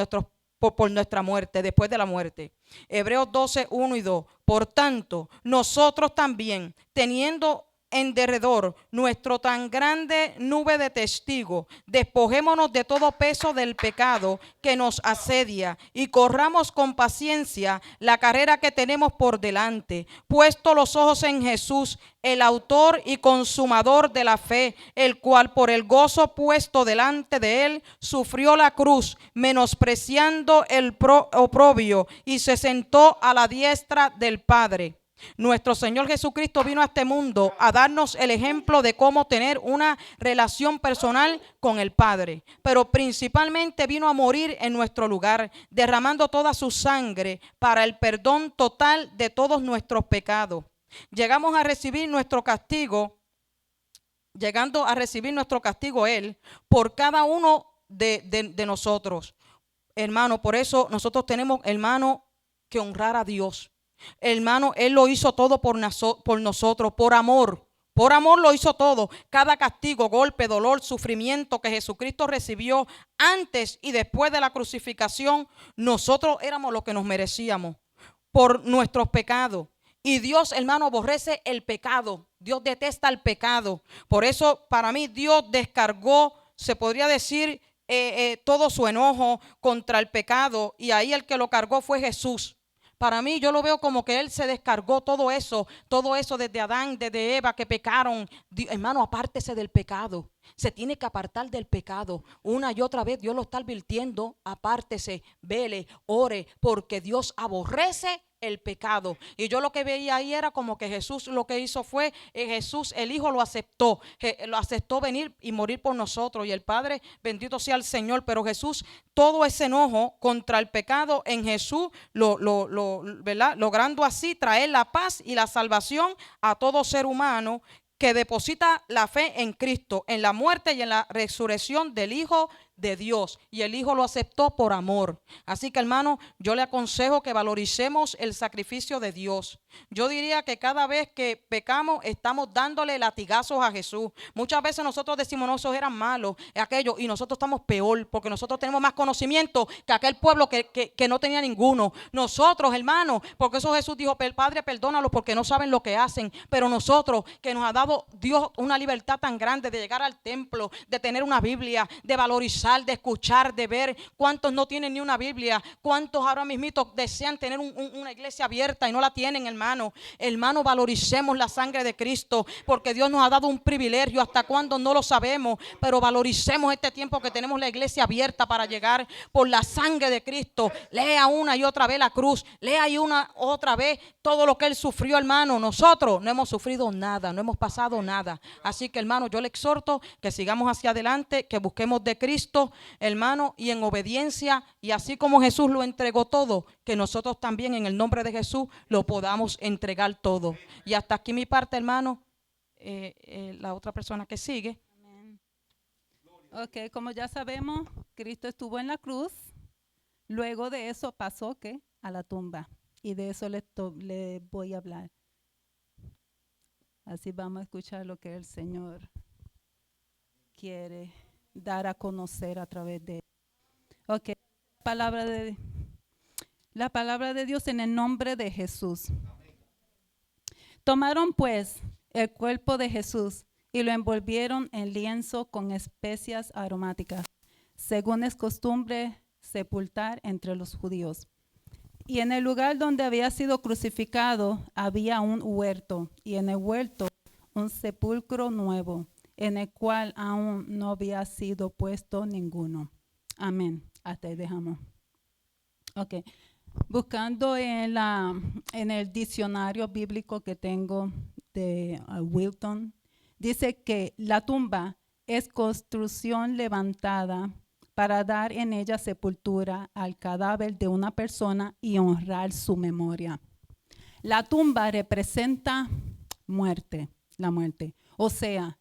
nuestra muerte, después de la muerte. Hebreos 12:1 y 2. Por tanto, nosotros también, teniendo en derredor nuestro tan grande nube de testigos, despojémonos de todo peso del pecado que nos asedia y corramos con paciencia la carrera que tenemos por delante, puesto los ojos en Jesús, el autor y consumador de la fe, el cual por el gozo puesto delante de él sufrió la cruz, menospreciando el oprobio, y se sentó a la diestra del Padre. Nuestro Señor Jesucristo vino a este mundo a darnos el ejemplo de cómo tener una relación personal con el Padre, pero principalmente vino a morir en nuestro lugar, derramando toda su sangre para el perdón total de todos nuestros pecados. Llegando a recibir nuestro castigo Él, por cada uno de nosotros. Hermano, por eso nosotros tenemos, hermano, que honrar a Dios. Hermano, Él lo hizo todo por nosotros, por amor. Por amor lo hizo todo. Cada castigo, golpe, dolor, sufrimiento que Jesucristo recibió antes y después de la crucificación, nosotros éramos lo que nos merecíamos por nuestros pecados. Y Dios, hermano, aborrece el pecado. Dios detesta el pecado. Por eso, para mí, Dios descargó, se podría decir, todo su enojo contra el pecado. Y ahí el que lo cargó fue Jesús. Para mí, yo lo veo como que Él se descargó todo eso desde Adán, desde Eva, que pecaron. Hermano, apártese del pecado. Se tiene que apartar del pecado. Una y otra vez Dios lo está advirtiendo. Apártese, vele, ore, porque Dios aborrece el pecado. Y yo lo que veía ahí era como que Jesús lo que hizo fue, Jesús, el Hijo lo aceptó venir y morir por nosotros. Y el Padre, bendito sea el Señor, pero Jesús, todo ese enojo contra el pecado en Jesús, ¿verdad? Logrando así traer la paz y la salvación a todo ser humano que deposita la fe en Cristo, en la muerte y en la resurrección del Hijo de Dios, y el Hijo lo aceptó por amor. Así que, hermano, yo le aconsejo que valoricemos el sacrificio de Dios. Yo diría que cada vez que pecamos estamos dándole latigazos a Jesús. Muchas veces nosotros decimos, no, esos eran malos, aquellos, y nosotros estamos peor, porque nosotros tenemos más conocimiento que aquel pueblo que no tenía ninguno. Nosotros, hermano, porque eso Jesús dijo, Padre, perdónalos porque no saben lo que hacen. Pero nosotros, que nos ha dado Dios una libertad tan grande de llegar al templo, de tener una Biblia, de valorizar, de escuchar, de ver. ¿Cuántos no tienen ni una Biblia? ¿Cuántos ahora mismito desean tener una iglesia abierta y no la tienen, hermano? Hermano, valoricemos la sangre de Cristo, porque Dios nos ha dado un privilegio, hasta cuando no lo sabemos, pero valoricemos este tiempo que tenemos la iglesia abierta para llegar por la sangre de Cristo. Lea una y otra vez la cruz, lea y una otra vez todo lo que Él sufrió, hermano. Nosotros no hemos sufrido nada, no hemos pasado nada. Así que, hermano, yo le exhorto que sigamos hacia adelante, que busquemos de Cristo, hermano, y en obediencia, y así como Jesús lo entregó todo, que nosotros también en el nombre de Jesús lo podamos entregar todo. Y hasta aquí mi parte, hermano. La otra persona que sigue. Amén. Ok, como ya sabemos, Cristo estuvo en la cruz. Luego de eso pasó ¿qué? A la tumba. Y de eso le voy a hablar. Así vamos a escuchar lo que el Señor quiere dar a conocer a través de él. Ok, la palabra de Dios en el nombre de Jesús. Tomaron pues el cuerpo de Jesús y lo envolvieron en lienzo con especias aromáticas, según es costumbre sepultar entre los judíos. Y en el lugar donde había sido crucificado había un huerto, y en el huerto un sepulcro nuevo, en el cual aún no había sido puesto ninguno. Amén. Hasta ahí dejamos. Ok. Buscando en el diccionario bíblico que tengo de Wilton, dice que la tumba es construcción levantada para dar en ella sepultura al cadáver de una persona y honrar su memoria. La tumba representa muerte, la muerte. O sea,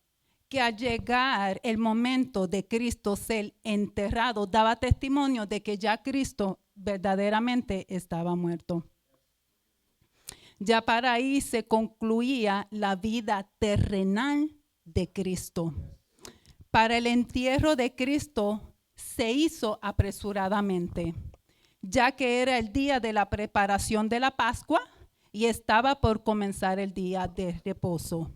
que al llegar el momento de Cristo ser enterrado, daba testimonio de que ya Cristo verdaderamente estaba muerto. Ya para ahí se concluía la vida terrenal de Cristo. Para el entierro de Cristo se hizo apresuradamente, ya que era el día de la preparación de la Pascua y estaba por comenzar el día de reposo.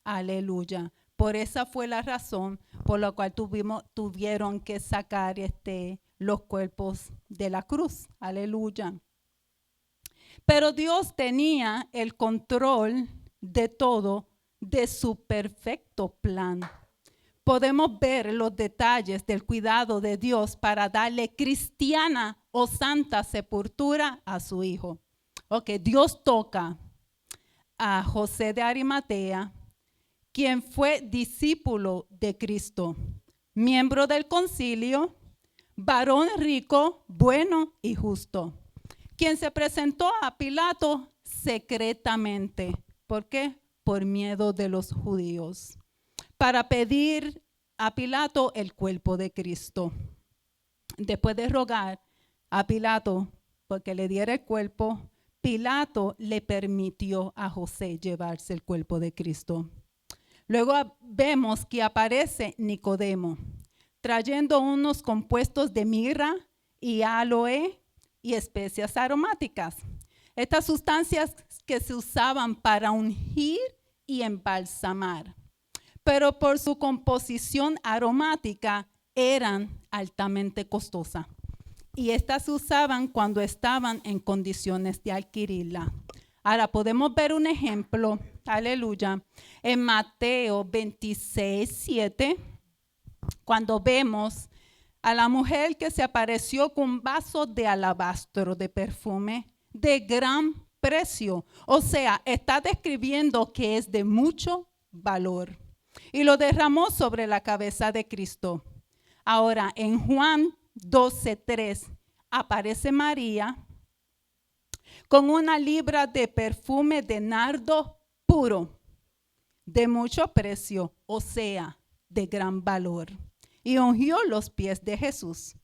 Aleluya. Por esa fue la razón por la cual tuvieron que sacar los cuerpos de la cruz. Aleluya. Pero Dios tenía el control de todo, de su perfecto plan. Podemos ver los detalles del cuidado de Dios para darle cristiana o santa sepultura a su hijo. Ok, Dios toca a José de Arimatea, quien fue discípulo de Cristo, miembro del concilio, varón rico, bueno y justo, quien se presentó a Pilato secretamente. ¿Por qué? Por miedo de los judíos, para pedir a Pilato el cuerpo de Cristo. Después de rogar a Pilato porque le diera el cuerpo, Pilato le permitió a José llevarse el cuerpo de Cristo. Luego vemos que aparece Nicodemo, trayendo unos compuestos de mirra y aloe y especias aromáticas. Estas sustancias que se usaban para ungir y embalsamar, pero por su composición aromática eran altamente costosas. Y estas se usaban cuando estaban en condiciones de adquirirla. Ahora podemos ver un ejemplo, aleluya, en Mateo 26:7, cuando vemos a la mujer que se apareció con un vaso de alabastro de perfume de gran precio. O sea, está describiendo que es de mucho valor. Y lo derramó sobre la cabeza de Cristo. Ahora, en Juan 12:3 aparece María con una libra de perfume de nardo puro, de mucho precio, o sea, de gran valor. Y ungió los pies de Jesús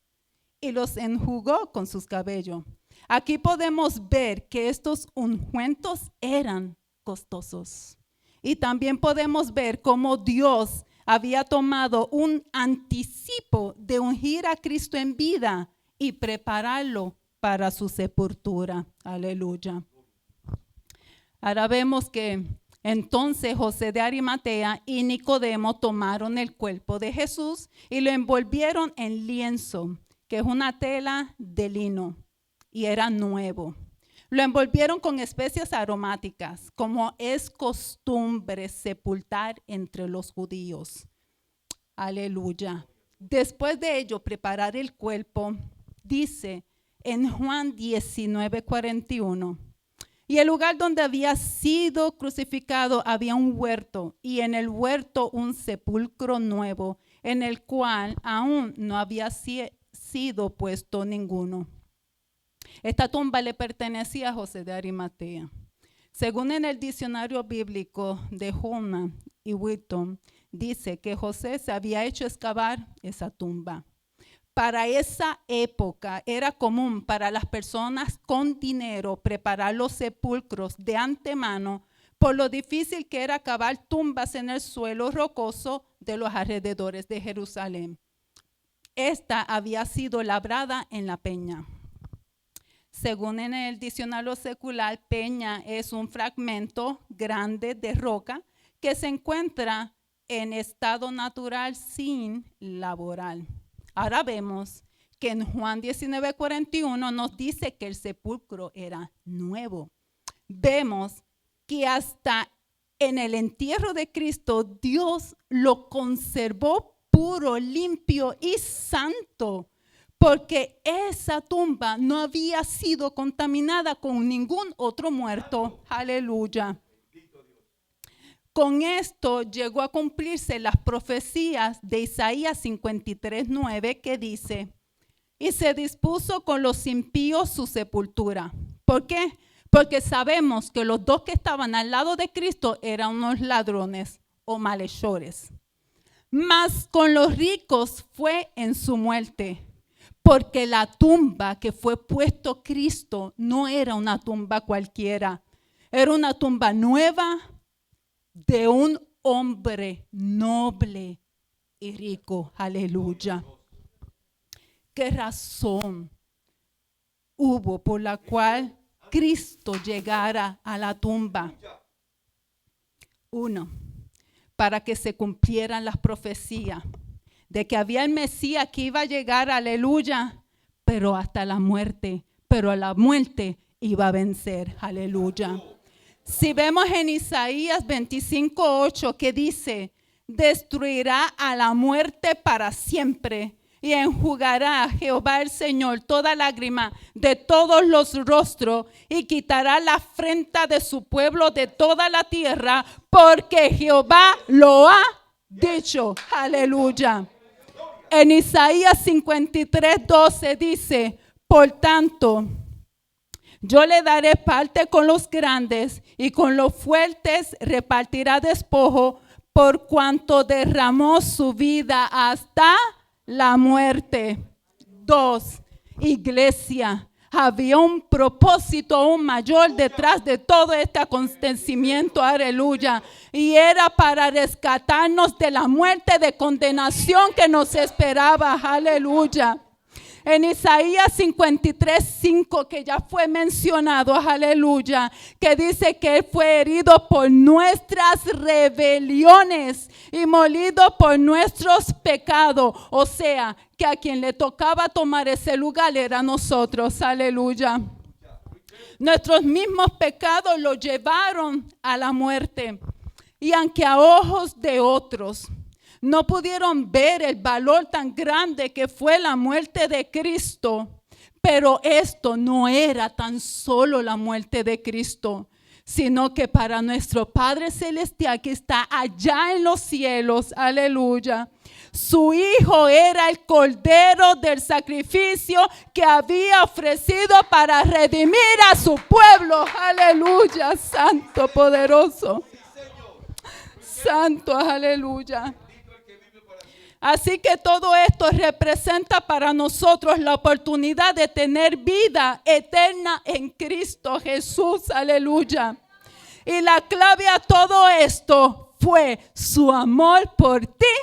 y los enjugó con sus cabellos. Aquí podemos ver que estos ungüentos eran costosos. Y también podemos ver cómo Dios había tomado un anticipo de ungir a Cristo en vida y prepararlo para su sepultura. Aleluya. Ahora vemos que entonces José de Arimatea y Nicodemo tomaron el cuerpo de Jesús y lo envolvieron en lienzo, que es una tela de lino, y era nuevo. Lo envolvieron con especias aromáticas, como es costumbre sepultar entre los judíos. Aleluya. Después de ello, preparar el cuerpo, dice en Juan 19:41, y el lugar donde había sido crucificado había un huerto, y en el huerto un sepulcro nuevo, en el cual aún no había sido puesto ninguno. Esta tumba le pertenecía a José de Arimatea. Según en el diccionario bíblico de Holman y Whitton, dice que José se había hecho excavar esa tumba. Para esa época era común para las personas con dinero preparar los sepulcros de antemano por lo difícil que era cavar tumbas en el suelo rocoso de los alrededores de Jerusalén. Esta había sido labrada en la peña. Según en el diccionario secular, peña es un fragmento grande de roca que se encuentra en estado natural sin laborar. Ahora vemos que en Juan 19:41 nos dice que el sepulcro era nuevo. Vemos que hasta en el entierro de Cristo Dios lo conservó puro, limpio y santo, porque esa tumba no había sido contaminada con ningún otro muerto. Aleluya. Con esto llegó a cumplirse las profecías de Isaías 53:9 que dice: y se dispuso con los impíos su sepultura. ¿Por qué? Porque sabemos que los dos que estaban al lado de Cristo eran unos ladrones o malhechores. Mas con los ricos fue en su muerte, porque la tumba que fue puesto Cristo no era una tumba cualquiera, era una tumba nueva de un hombre noble y rico. Aleluya. ¿Qué razón hubo por la cual Cristo llegara a la tumba? 1, para que se cumplieran las profecías de que había el Mesías que iba a llegar, aleluya, pero hasta la muerte, pero a la muerte iba a vencer, aleluya. Si vemos en Isaías 25:8 que dice: destruirá a la muerte para siempre y enjugará a Jehová el Señor toda lágrima de todos los rostros y quitará la afrenta de su pueblo de toda la tierra, porque Jehová lo ha dicho. Aleluya. En Isaías 53:12 dice: por tanto, yo le daré parte con los grandes y con los fuertes repartirá despojo, por cuanto derramó su vida hasta la muerte. 2, iglesia, había un propósito aún mayor detrás de todo este acontecimiento, aleluya, y era para rescatarnos de la muerte de condenación que nos esperaba, aleluya. En Isaías 53:5, que ya fue mencionado, aleluya, que dice que Él fue herido por nuestras rebeliones y molido por nuestros pecados. O sea, que a quien le tocaba tomar ese lugar era nosotros, aleluya. Nuestros mismos pecados lo llevaron a la muerte. Y aunque a ojos de otros no pudieron ver el valor tan grande que fue la muerte de Cristo, pero esto no era tan solo la muerte de Cristo, sino que para nuestro Padre Celestial que está allá en los cielos, aleluya, su Hijo era el Cordero del sacrificio que había ofrecido para redimir a su pueblo, aleluya, santo, poderoso, santo, aleluya. Así que todo esto representa para nosotros la oportunidad de tener vida eterna en Cristo Jesús, aleluya. Y la clave a todo esto fue su amor por ti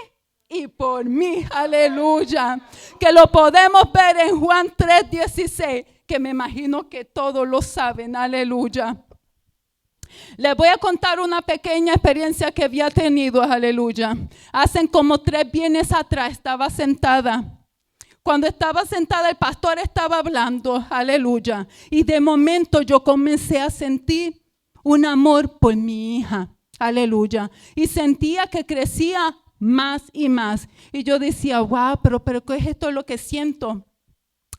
y por mí, aleluya. Que lo podemos ver en Juan 3:16, que me imagino que todos lo saben, aleluya. Les voy a contar una pequeña experiencia que había tenido, aleluya. Hace como 3 viernes atrás estaba sentada. Cuando estaba sentada, el pastor estaba hablando, aleluya. Y de momento yo comencé a sentir un amor por mi hija, aleluya. Y sentía que crecía más y más. Y yo decía, wow, pero ¿qué es esto lo que siento?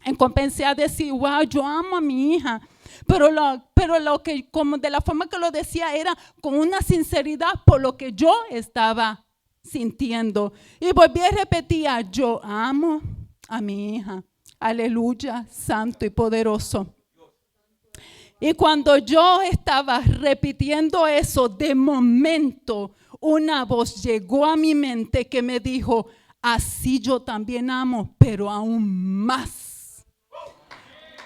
Y comencé a decir, wow, yo amo a mi hija. Pero lo que, como de la forma que lo decía, era con una sinceridad por lo que yo estaba sintiendo. Y volví a repetir, yo amo a mi hija. Aleluya, santo y poderoso. Y cuando yo estaba repitiendo eso, de momento una voz llegó a mi mente que me dijo, así yo también amo, pero aún más.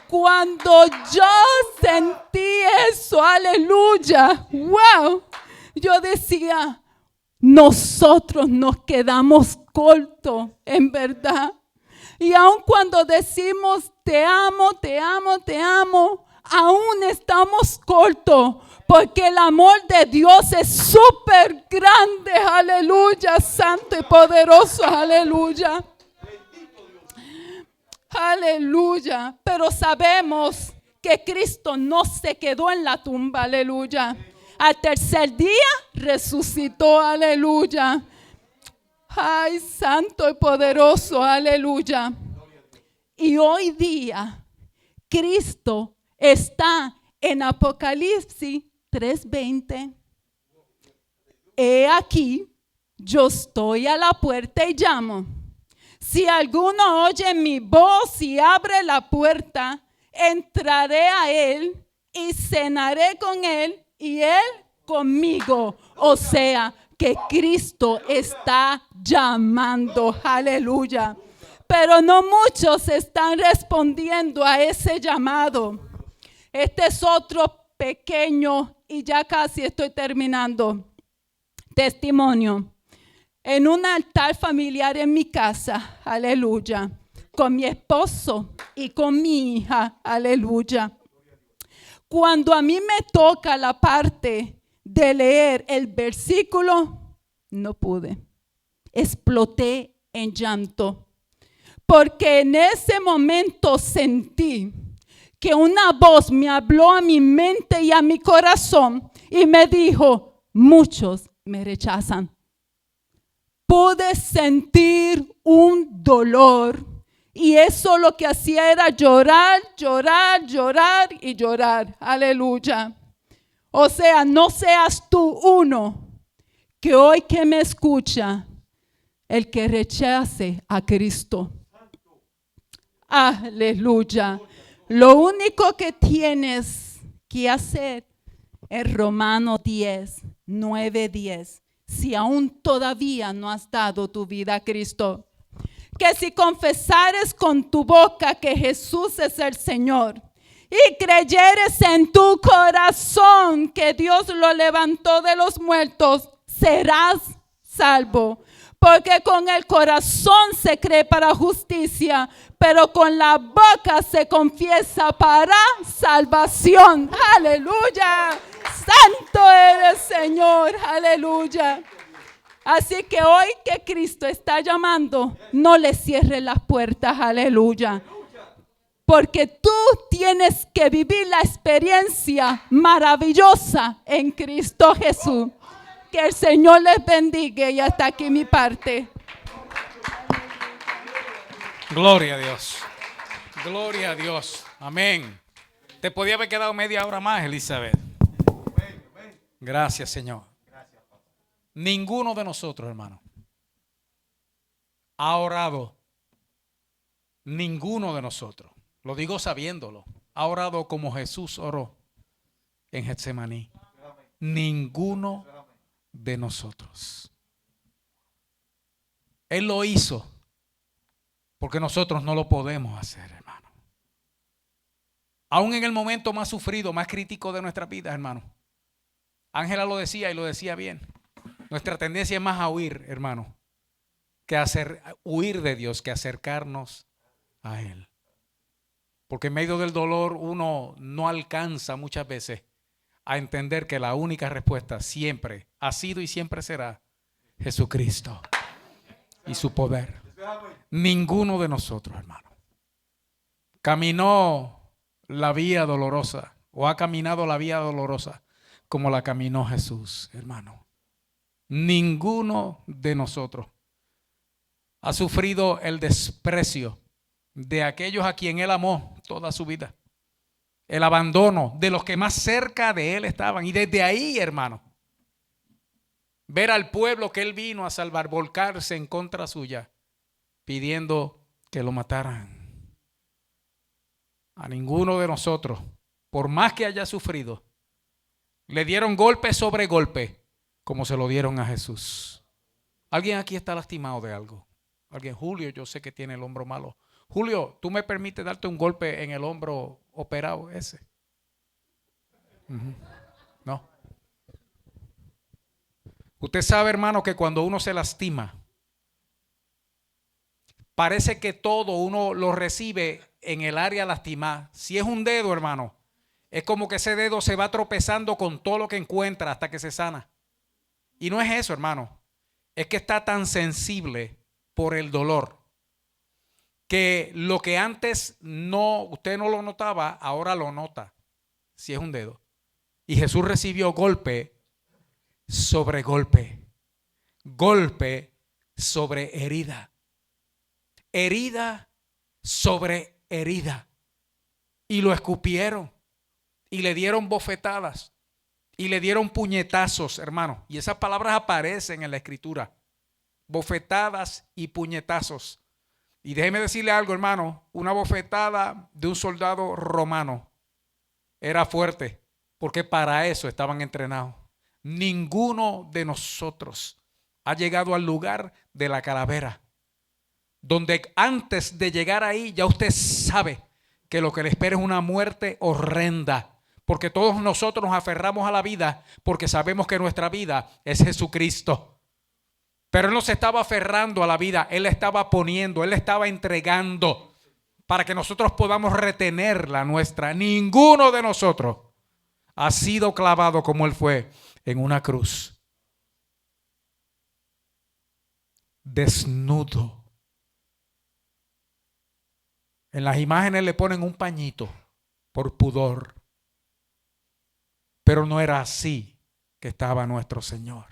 Cuando yo sentí eso, aleluya, wow, yo decía, nosotros nos quedamos cortos, en verdad. Y aun cuando decimos, te amo, te amo, te amo, aún estamos cortos, porque el amor de Dios es súper grande, aleluya, santo y poderoso, aleluya. Aleluya, pero sabemos que Cristo no se quedó en la tumba, aleluya. Al tercer día resucitó, aleluya. Ay, santo y poderoso, aleluya. Y hoy día Cristo está en Apocalipsis 3:20. he aquí, yo estoy a la puerta y llamo. Si alguno oye mi voz y abre la puerta, entraré a él y cenaré con él y él conmigo. O sea, que Cristo está llamando. Aleluya. Pero no muchos están respondiendo a ese llamado. Este es otro pequeño, y ya casi estoy terminando, testimonio. En un altar familiar en mi casa, aleluya, con mi esposo y con mi hija, aleluya. Cuando a mí me toca la parte de leer el versículo, no pude. Exploté en llanto, porque en ese momento sentí que una voz me habló a mi mente y a mi corazón y me dijo, muchos me rechazan. Pude sentir un dolor y eso lo que hacía era llorar, llorar, llorar y llorar. Aleluya. O sea, no seas tú uno que hoy que me escucha, el que rechace a Cristo. Aleluya. Lo único que tienes que hacer es Romanos 10, 9, 10. Si aún todavía no has dado tu vida a Cristo. Que si confesares con tu boca que Jesús es el Señor y creyeres en tu corazón que Dios lo levantó de los muertos, serás salvo. Porque con el corazón se cree para justicia, pero con la boca se confiesa para salvación. Aleluya. Santo eres, Señor. Aleluya. Así que hoy que Cristo está llamando, no le cierres las puertas. Aleluya. Porque tú tienes que vivir la experiencia maravillosa en Cristo Jesús. Que el Señor les bendiga y hasta aquí mi parte. Gloria a Dios. Gloria a Dios. Amén. Te podía haber quedado media hora más, Elizabeth. Gracias, Señor. Ninguno de nosotros, hermano, ha orado. Ninguno de nosotros. Lo digo sabiéndolo. Ha orado como Jesús oró en Getsemaní. Ninguno de nosotros. Él lo hizo porque nosotros no lo podemos hacer, hermano. Aún en el momento más sufrido, más crítico de nuestra vida, hermano. Ángela lo decía y lo decía bien. Nuestra tendencia es más a huir, hermano, que huir de Dios, que acercarnos a Él. Porque en medio del dolor uno no alcanza muchas veces a entender que la única respuesta siempre ha sido y siempre será Jesucristo y su poder. Ninguno de nosotros, hermano, caminó la vía dolorosa o ha caminado la vía dolorosa como la caminó Jesús, hermano. Ninguno de nosotros ha sufrido el desprecio de aquellos a quien Él amó toda su vida. El abandono de los que más cerca de Él estaban. Y desde ahí, hermano, ver al pueblo que Él vino a salvar, volcarse en contra suya, pidiendo que lo mataran. A ninguno de nosotros, por más que haya sufrido, le dieron golpe sobre golpe, como se lo dieron a Jesús. ¿Alguien aquí está lastimado de algo? ¿Alguien? Julio, yo sé que tiene el hombro malo. Julio, ¿tú me permites darte un golpe en el hombro operado ese? No. Usted sabe, hermano, que cuando uno se lastima, parece que todo uno lo recibe en el área lastimada. Si es un dedo, hermano, es como que ese dedo se va tropezando con todo lo que encuentra hasta que se sana. Y no es eso, hermano. Es que está tan sensible por el dolor que lo que antes usted no lo notaba, ahora lo nota. Si es un dedo. Y Jesús recibió golpe sobre golpe. Golpe sobre herida. Herida sobre herida. Y lo escupieron. Y le dieron bofetadas. y le dieron puñetazos, hermano. Y esas palabras aparecen en la escritura. Bofetadas y puñetazos. Y déjeme decirle algo, hermano. Una bofetada de un soldado romano era fuerte, porque para eso estaban entrenados. Ninguno de nosotros ha llegado al lugar de la calavera, donde antes de llegar ahí ya usted sabe que lo que le espera es una muerte horrenda. Porque todos nosotros nos aferramos a la vida porque sabemos que nuestra vida es Jesucristo. Pero Él no se estaba aferrando a la vida, Él la estaba poniendo, Él la estaba entregando para que nosotros podamos retener la nuestra. Ninguno de nosotros ha sido clavado como Él fue en una cruz. Desnudo. En las imágenes le ponen un pañito por pudor. Pero no era así que estaba nuestro Señor.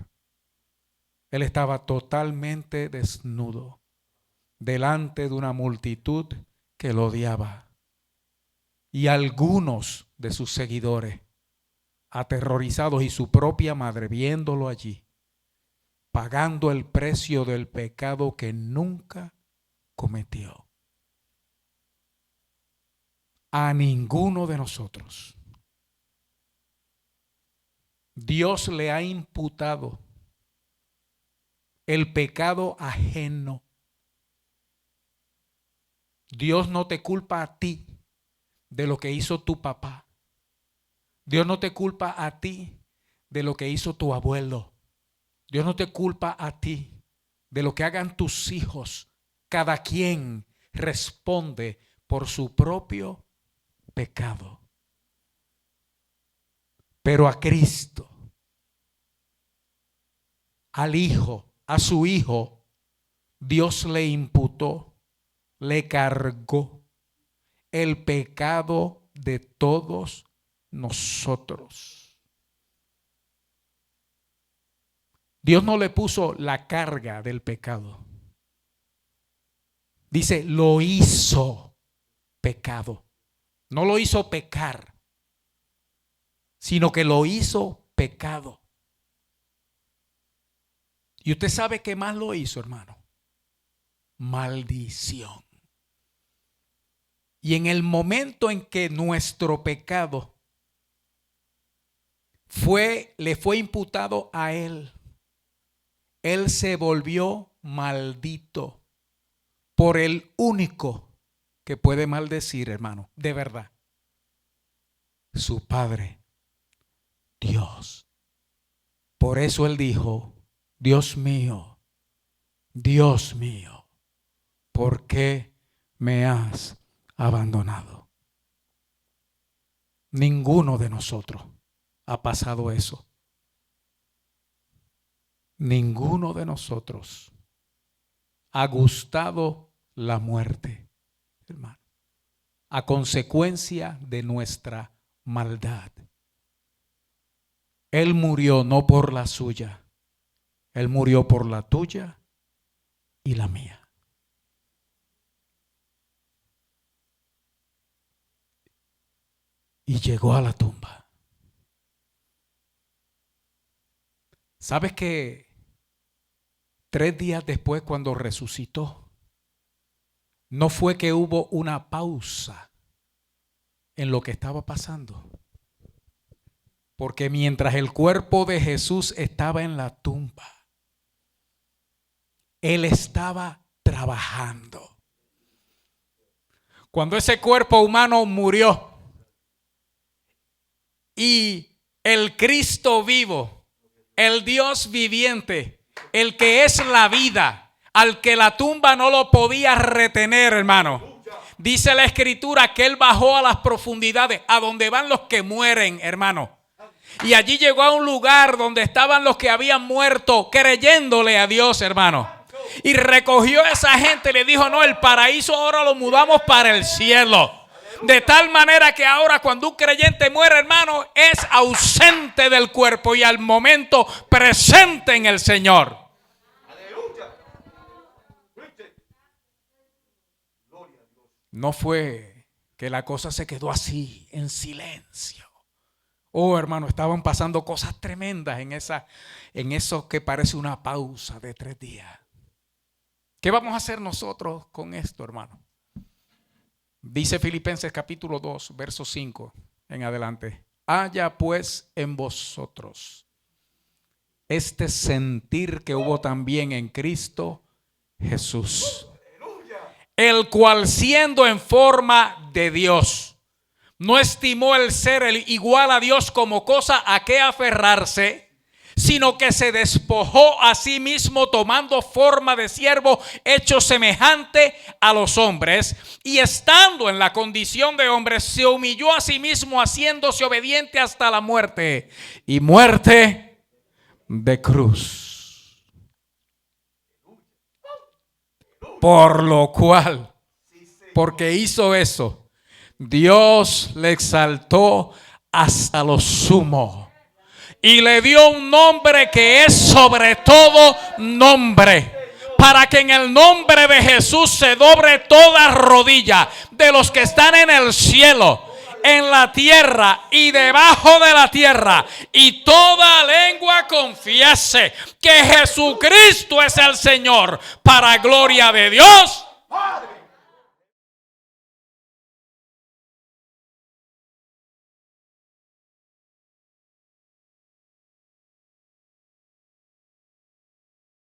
Él estaba totalmente desnudo delante de una multitud que lo odiaba. Y algunos de sus seguidores, aterrorizados, y su propia madre viéndolo allí, pagando el precio del pecado que nunca cometió. A ninguno de nosotros Dios le ha imputado el pecado ajeno. Dios no te culpa a ti de lo que hizo tu papá. Dios no te culpa a ti de lo que hizo tu abuelo. Dios no te culpa a ti de lo que hagan tus hijos. Cada quien responde por su propio pecado. Pero a Cristo, al Hijo, a su Hijo, Dios le imputó, le cargó el pecado de todos nosotros. Dios no le puso la carga del pecado. Dice, lo hizo pecado. No lo hizo pecar, sino que lo hizo pecado. Y usted sabe qué más lo hizo, hermano. Maldición. Y en el momento en que nuestro pecado le fue imputado a Él, Él se volvió maldito por el único que puede maldecir, hermano, de verdad. Su Padre, Dios. Por eso Él dijo, Dios mío, ¿por qué me has abandonado? Ninguno de nosotros ha pasado eso. Ninguno de nosotros ha gustado la muerte, hermano, a consecuencia de nuestra maldad. Él murió no por la suya, Él murió por la tuya y la mía. Y llegó a la tumba. ¿Sabes que 3 días después, cuando resucitó, no fue que hubo una pausa en lo que estaba pasando? Porque mientras el cuerpo de Jesús estaba en la tumba, Él estaba trabajando. Cuando ese cuerpo humano murió y el Cristo vivo, el Dios viviente, el que es la vida, al que la tumba no lo podía retener, hermano, dice la Escritura que Él bajó a las profundidades, a donde van los que mueren, hermano. Y allí llegó a un lugar donde estaban los que habían muerto creyéndole a Dios, hermano. Y recogió a esa gente y le dijo, no, el paraíso ahora lo mudamos para el cielo. De tal manera que ahora cuando un creyente muere, hermano, es ausente del cuerpo y al momento presente en el Señor. No fue que la cosa se quedó así en silencio. Oh, hermano, estaban pasando cosas tremendas en eso que parece una pausa de 3 días. ¿Qué vamos a hacer nosotros con esto, hermano? Dice Filipenses capítulo 2, verso 5 en adelante. Haya pues en vosotros este sentir que hubo también en Cristo Jesús, el cual siendo en forma de Dios, no estimó el ser igual a Dios como cosa a que aferrarse, sino que se despojó a sí mismo, tomando forma de siervo, hecho semejante a los hombres, y estando en la condición de hombre, se humilló a sí mismo, haciéndose obediente hasta la muerte, y muerte de cruz. Por lo cual, porque hizo eso, Dios le exaltó hasta lo sumo y le dio un nombre que es sobre todo nombre, para que en el nombre de Jesús se doble toda rodilla de los que están en el cielo, en la tierra y debajo de la tierra, y toda lengua confiese que Jesucristo es el Señor, para gloria de Dios